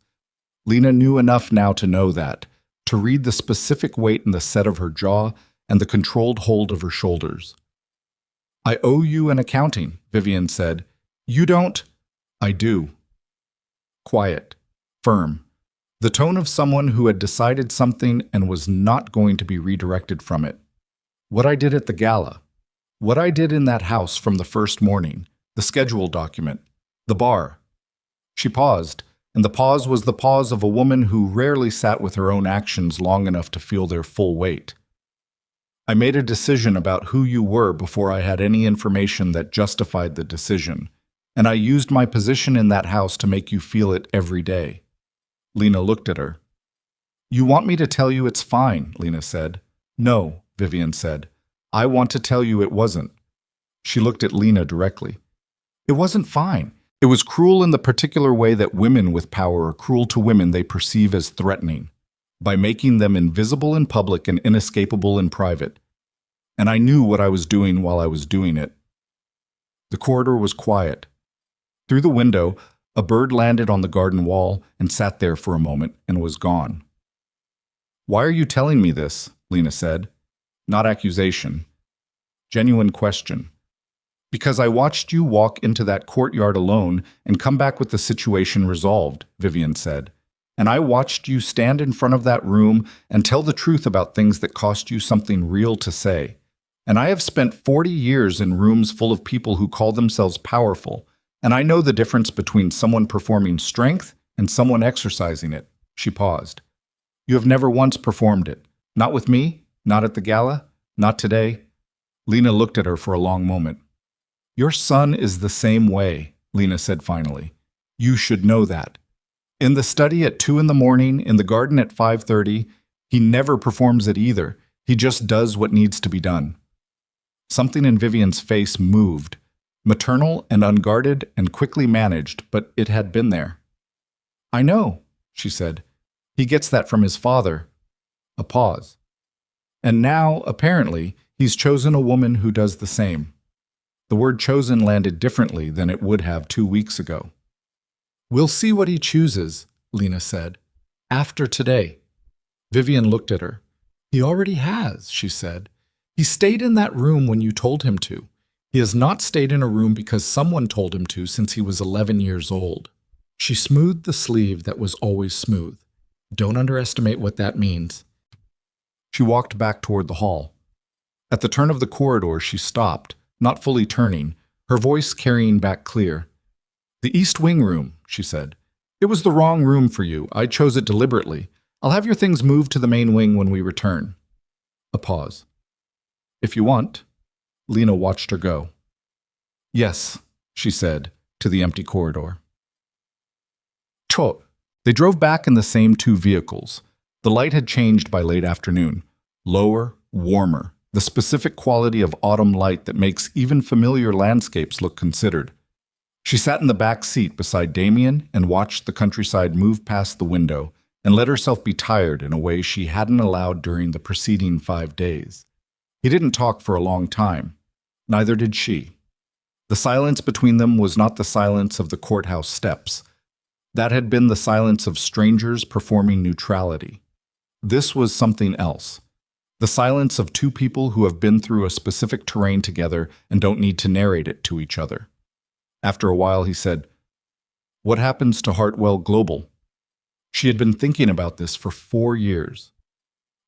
Lena knew enough now to know that, to read the specific weight in the set of her jaw and the controlled hold of her shoulders. "I owe you an accounting," Vivian said. "You don't?" "I do." Quiet, firm, the tone of someone who had decided something and was not going to be redirected from it. "What I did at the gala, what I did in that house from the first morning, the schedule document, the bar, She paused, and the pause was the pause of a woman who rarely sat with her own actions long enough to feel their full weight. I made a decision about who you were before I had any information that justified the decision, and I used my position in that house to make you feel it every day. Lena looked at her. You want me to tell you it's fine, Lena said. No, Vivian said. I want to tell you it wasn't. She looked at Lena directly. It wasn't fine. It was cruel in the particular way that women with power are cruel to women they perceive as threatening, by making them invisible in public and inescapable in private. And I knew what I was doing while I was doing it. The corridor was quiet. Through the window, a bird landed on the garden wall and sat there for a moment and was gone. Why are you telling me this? Lena said. Not accusation. Genuine question. Because I watched you walk into that courtyard alone and come back with the situation resolved, Vivian said. And I watched you stand in front of that room and tell the truth about things that cost you something real to say. And I have spent 40 years in rooms full of people who call themselves powerful, and I know the difference between someone performing strength and someone exercising it. She paused. You have never once performed it. Not with me, not at the gala, not today. Lena looked at her for a long moment. Your son is the same way, Lena said finally. You should know that. In the study at 2 a.m, in the garden at 5:30, he never performs it either. He just does what needs to be done. Something in Vivian's face moved, maternal and unguarded and quickly managed, but it had been there. I know, she said. He gets that from his father. A pause. And now, apparently, he's chosen a woman who does the same. The word chosen landed differently than it would have 2 weeks ago. We'll see what he chooses, Lena said. After today. Vivian looked at her. He already has, she said. He stayed in that room when you told him to. He has not stayed in a room because someone told him to since he was 11 years old. She smoothed the sleeve that was always smooth. Don't underestimate what that means. She walked back toward the hall. At the turn of the corridor, she stopped, not fully turning, her voice carrying back clear. The East Wing room, she said. It was the wrong room for you. I chose it deliberately. I'll have your things moved to the main wing when we return. A pause. If you want. Lena watched her go. Yes, she said, to the empty corridor. Cho. They drove back in the same 2 vehicles. The light had changed by late afternoon. Lower, warmer, the specific quality of autumn light that makes even familiar landscapes look considered. She sat in the back seat beside Damien and watched the countryside move past the window and let herself be tired in a way she hadn't allowed during the preceding 5 days. He didn't talk for a long time. Neither did she. The silence between them was not the silence of the courthouse steps. That had been the silence of strangers performing neutrality. This was something else. The silence of 2 people who have been through a specific terrain together and don't need to narrate it to each other. After a while, he said, What happens to Hartwell Global? She had been thinking about this for 4 years.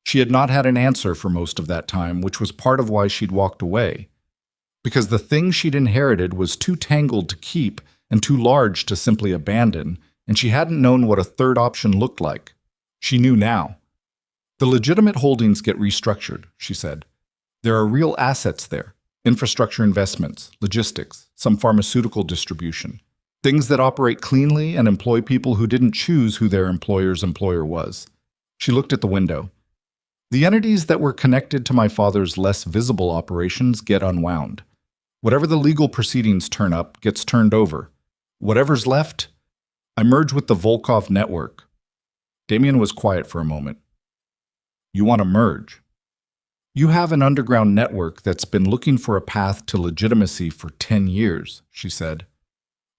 She had not had an answer for most of that time, which was part of why she'd walked away. Because the thing she'd inherited was too tangled to keep and too large to simply abandon, and she hadn't known what a third option looked like. She knew now. The legitimate holdings get restructured, she said. There are real assets there. Infrastructure investments, logistics, some pharmaceutical distribution. Things that operate cleanly and employ people who didn't choose who their employer's employer was. She looked at the window. The entities that were connected to my father's less visible operations get unwound. Whatever the legal proceedings turn up gets turned over. Whatever's left, I merge with the Volkov network. Damien was quiet for a moment. You want to merge? You have an underground network that's been looking for a path to legitimacy for 10 years, she said.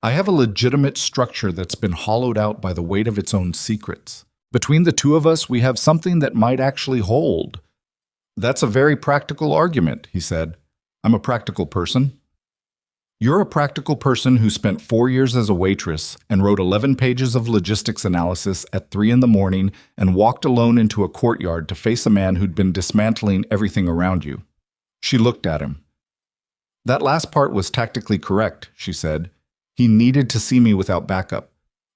I have a legitimate structure that's been hollowed out by the weight of its own secrets. Between the 2 of us, we have something that might actually hold. That's a very practical argument, he said. I'm a practical person. You're a practical person who spent 4 years as a waitress and wrote 11 pages of logistics analysis at 3 a.m. and walked alone into a courtyard to face a man who'd been dismantling everything around you. She looked at him. That last part was tactically correct, she said. He needed to see me without backup.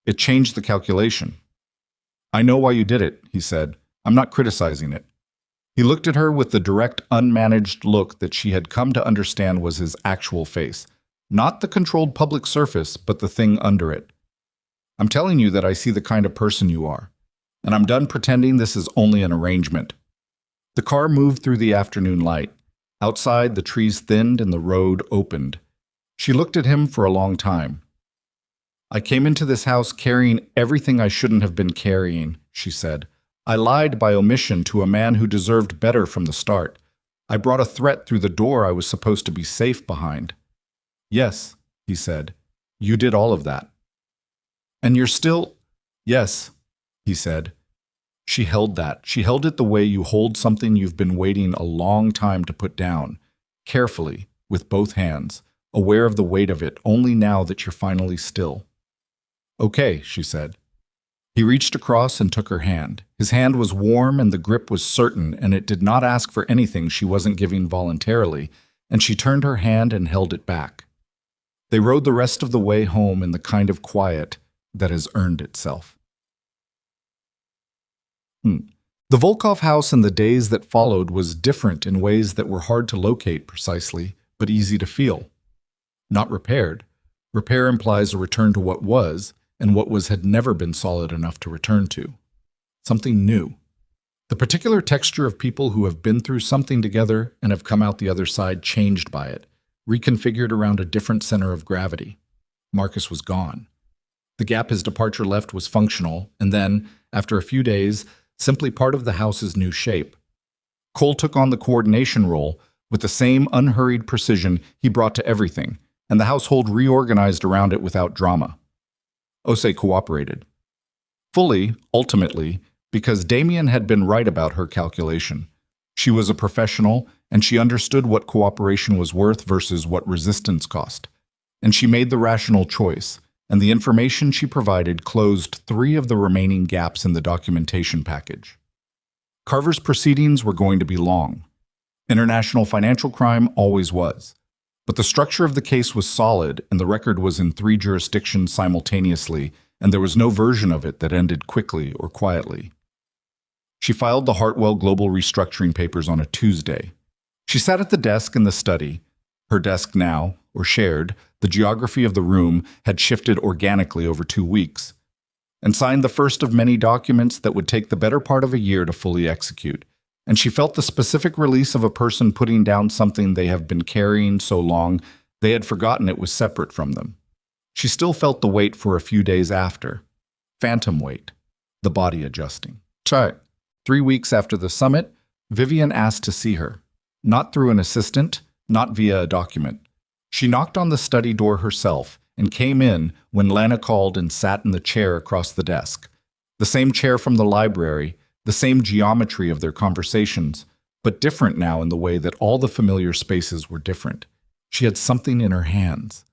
It changed the calculation. I know why you did it, he said. I'm not criticizing it. He looked at her with the direct, unmanaged look that she had come to understand was his actual face. Not the controlled public surface, but the thing under it. I'm telling you that I see the kind of person you are, and I'm done pretending this is only an arrangement. The car moved through the afternoon light. Outside, the trees thinned and the road opened. She looked at him for a long time. I came into this house carrying everything I shouldn't have been carrying, she said. I lied by omission to a man who deserved better from the start. I brought a threat through the door I was supposed to be safe behind. Yes, he said. You did all of that. And you're still… Yes, he said. She held that. She held it the way you hold something you've been waiting a long time to put down, carefully, with both hands, aware of the weight of it only now that you're finally still. Okay, she said. He reached across and took her hand. His hand was warm and the grip was certain, and it did not ask for anything she wasn't giving voluntarily, and she turned her hand and held it back. They rode the rest of the way home in the kind of quiet that has earned itself. The Volkov house in the days that followed was different in ways that were hard to locate precisely, but easy to feel. Not repaired. Repair implies a return to what was, and what was had never been solid enough to return to. Something new. The particular texture of people who have been through something together and have come out the other side changed by it, reconfigured around a different center of gravity. Marcus was gone. The gap his departure left was functional, and then, after a few days, simply part of the house's new shape. Cole took on the coordination role with the same unhurried precision he brought to everything, and the household reorganized around it without drama. Ose cooperated. Fully, ultimately, because Damien had been right about her calculation. She was a professional, and she understood what cooperation was worth versus what resistance cost. And she made the rational choice, and the information she provided closed 3 of the remaining gaps in the documentation package. Carver's proceedings were going to be long. International financial crime always was. But the structure of the case was solid, and the record was in 3 jurisdictions simultaneously, and there was no version of it that ended quickly or quietly. She filed the Hartwell Global Restructuring Papers on a Tuesday. She sat at the desk in the study. Her desk now, or shared, the geography of the room had shifted organically over 2 weeks, and signed the first of many documents that would take the better part of a year to fully execute. And she felt the specific release of a person putting down something they have been carrying so long they had forgotten it was separate from them. She still felt the weight for a few days after. Phantom weight. The body adjusting. 3 weeks after the summit, Vivian asked to see her. Not through an assistant, not via a document. She knocked on the study door herself and came in when Lana called and sat in the chair across the desk. The same chair from the library, the same geometry of their conversations, but different now in the way that all the familiar spaces were different. She had something in her hands.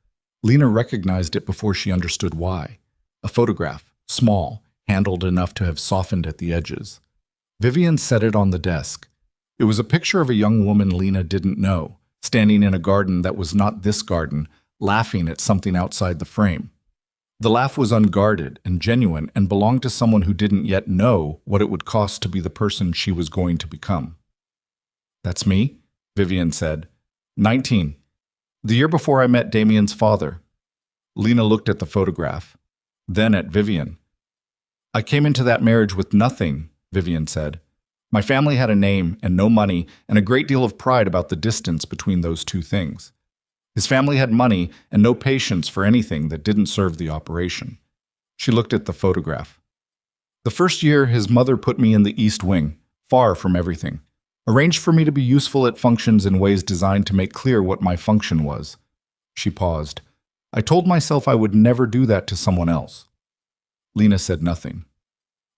Lena recognized it before she understood why. A photograph, small, handled enough to have softened at the edges. Vivian set it on the desk. It was a picture of a young woman Lena didn't know, standing in a garden that was not this garden, laughing at something outside the frame. The laugh was unguarded and genuine and belonged to someone who didn't yet know what it would cost to be the person she was going to become. "That's me," Vivian said. 19. The year before I met Damien's father. Lena looked at the photograph, then at Vivian. "I came into that marriage with nothing," Vivian said. "My family had a name and no money and a great deal of pride about the distance between those two things. His family had money and no patience for anything that didn't serve the operation." She looked at the photograph. "The first year, his mother put me in the East Wing, far from everything. Arranged for me to be useful at functions in ways designed to make clear what my function was." She paused. "I told myself I would never do that to someone else." Lena said nothing.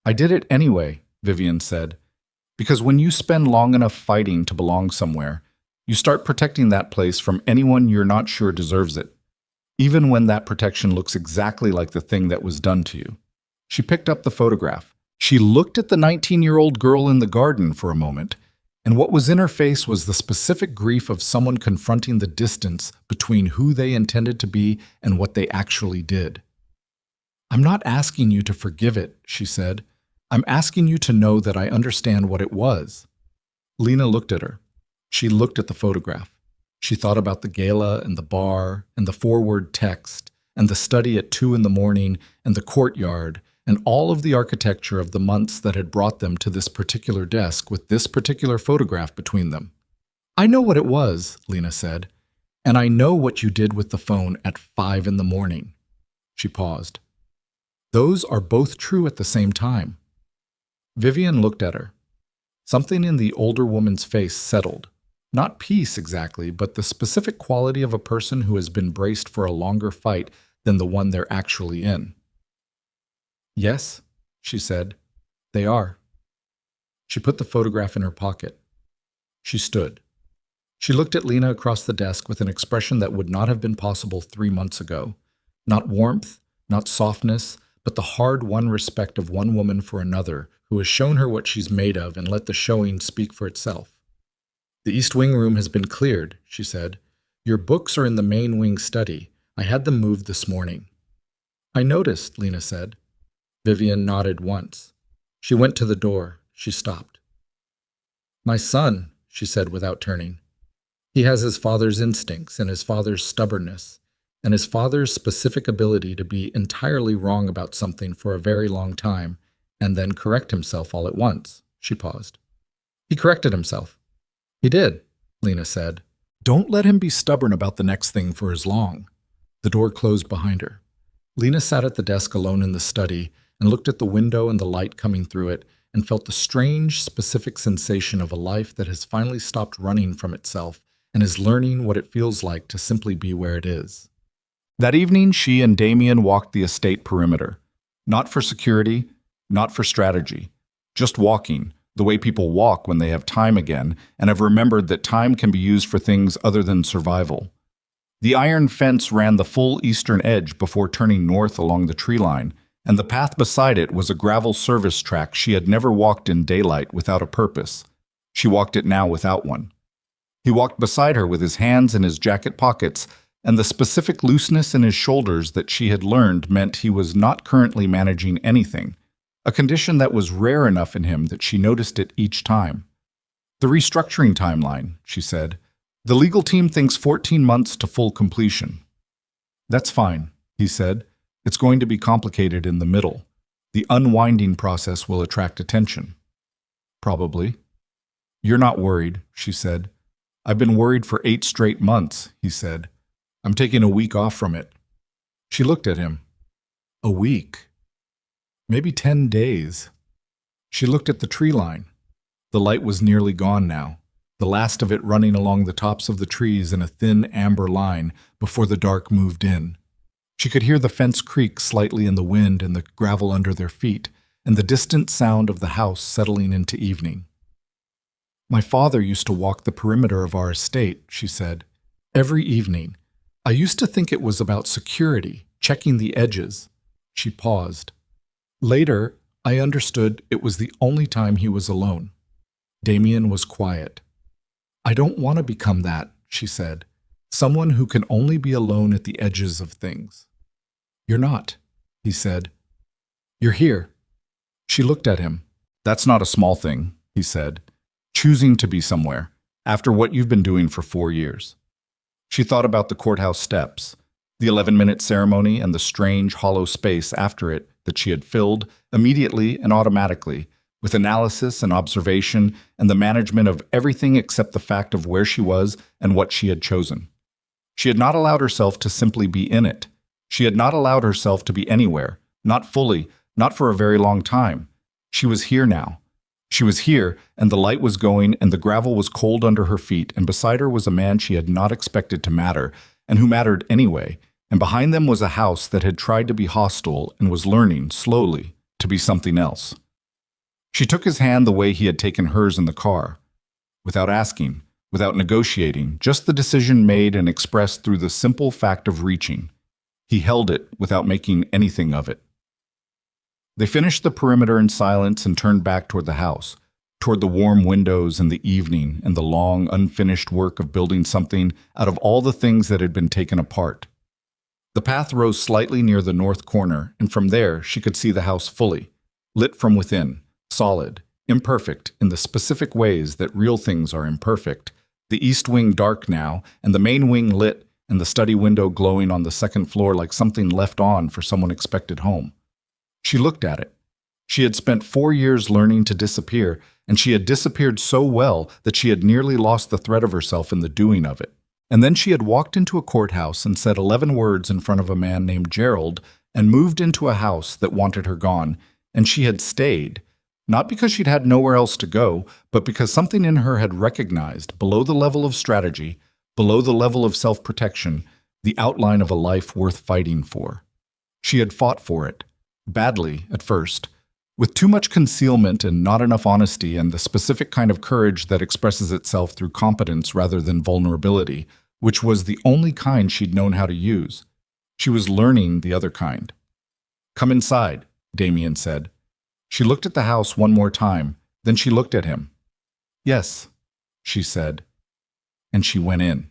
"I did it anyway," Vivian said, "because when you spend long enough fighting to belong somewhere, you start protecting that place from anyone you're not sure deserves it, even when that protection looks exactly like the thing that was done to you." She picked up the photograph. She looked at the 19-year-old girl in the garden for a moment, and what was in her face was the specific grief of someone confronting the distance between who they intended to be and what they actually did. I'm not asking you to forgive it, she said. I'm asking you to know that I understand what it was. Lena looked at her. She looked at the photograph. She thought about the gala and the bar and the forward text and the study at 2 in the morning and the courtyard and all of the architecture of the months that had brought them to this particular desk with this particular photograph between them. I know what it was, Lena said, and I know what you did with the phone at 5 in the morning. She paused. Those are both true at the same time. Vivian looked at her. Something in the older woman's face settled. Not peace exactly, but the specific quality of a person who has been braced for a longer fight than the one they're actually in. Yes, she said, they are. She put the photograph in her pocket. She stood. She looked at Lena across the desk with an expression that would not have been possible 3 months ago. Not warmth, not softness, but the hard-won respect of one woman for another who has shown her what she's made of and let the showing speak for itself. The East Wing room has been cleared, she said. Your books are in the main wing study. I had them moved this morning. I noticed, Lena said. Vivian nodded once. She went to the door. She stopped. My son, she said without turning. He has his father's instincts and his father's stubbornness, and his father's specific ability to be entirely wrong about something for a very long time, and then correct himself all at once. She paused. He corrected himself. He did, Lena said. Don't let him be stubborn about the next thing for as long. The door closed behind her. Lena sat at the desk alone in the study and looked at the window and the light coming through it and felt the strange, specific sensation of a life that has finally stopped running from itself and is learning what it feels like to simply be where it is. That evening, she and Damien walked the estate perimeter. Not for security, not for strategy. Just walking, the way people walk when they have time again and have remembered that time can be used for things other than survival. The iron fence ran the full eastern edge before turning north along the tree line, and the path beside it was a gravel service track she had never walked in daylight without a purpose. She walked it now without one. He walked beside her with his hands in his jacket pockets, and the specific looseness in his shoulders that she had learned meant he was not currently managing anything, a condition that was rare enough in him that she noticed it each time. The restructuring timeline, she said. The legal team thinks 14 months to full completion. That's fine, he said. It's going to be complicated in the middle. The unwinding process will attract attention. Probably. You're not worried, she said. I've been worried for 8 straight months, he said. I'm taking a week off from it. She looked at him. A week? Maybe 10 days. She looked at the tree line. The light was nearly gone now, the last of it running along the tops of the trees in a thin amber line before the dark moved in. She could hear the fence creak slightly in the wind and the gravel under their feet, and the distant sound of the house settling into evening. My father used to walk the perimeter of our estate, she said, every evening. I used to think it was about security, checking the edges. She paused. Later, I understood it was the only time he was alone. Damien was quiet. I don't want to become that, she said. Someone who can only be alone at the edges of things. You're not, he said. You're here. She looked at him. That's not a small thing, he said. Choosing to be somewhere, after what you've been doing for 4 years. She thought about the courthouse steps, the 11-minute ceremony and the strange, hollow space after it that she had filled immediately and automatically, with analysis and observation and the management of everything except the fact of where she was and what she had chosen. She had not allowed herself to simply be in it. She had not allowed herself to be anywhere, not fully, not for a very long time. She was here now. She was here, and the light was going, and the gravel was cold under her feet, and beside her was a man she had not expected to matter, and who mattered anyway, and behind them was a house that had tried to be hostile and was learning, slowly, to be something else. She took his hand the way he had taken hers in the car, without asking, without negotiating, just the decision made and expressed through the simple fact of reaching. He held it without making anything of it. They finished the perimeter in silence and turned back toward the house, toward the warm windows and the evening and the long, unfinished work of building something out of all the things that had been taken apart. The path rose slightly near the north corner, and from there she could see the house fully, lit from within, solid, imperfect in the specific ways that real things are imperfect, the east wing dark now, and the main wing lit, and the study window glowing on the second floor like something left on for someone expected home. She looked at it. She had spent 4 years learning to disappear, and she had disappeared so well that she had nearly lost the thread of herself in the doing of it. And then she had walked into a courthouse and said 11 words in front of a man named Gerald and moved into a house that wanted her gone, and she had stayed, not because she'd had nowhere else to go, but because something in her had recognized, below the level of strategy, below the level of self-protection, the outline of a life worth fighting for. She had fought for it, badly at first, with too much concealment and not enough honesty and the specific kind of courage that expresses itself through competence rather than vulnerability, which was the only kind she'd known how to use. She was learning the other kind. "Come inside," Damien said. She looked at the house one more time, then she looked at him. "Yes," she said, and she went in.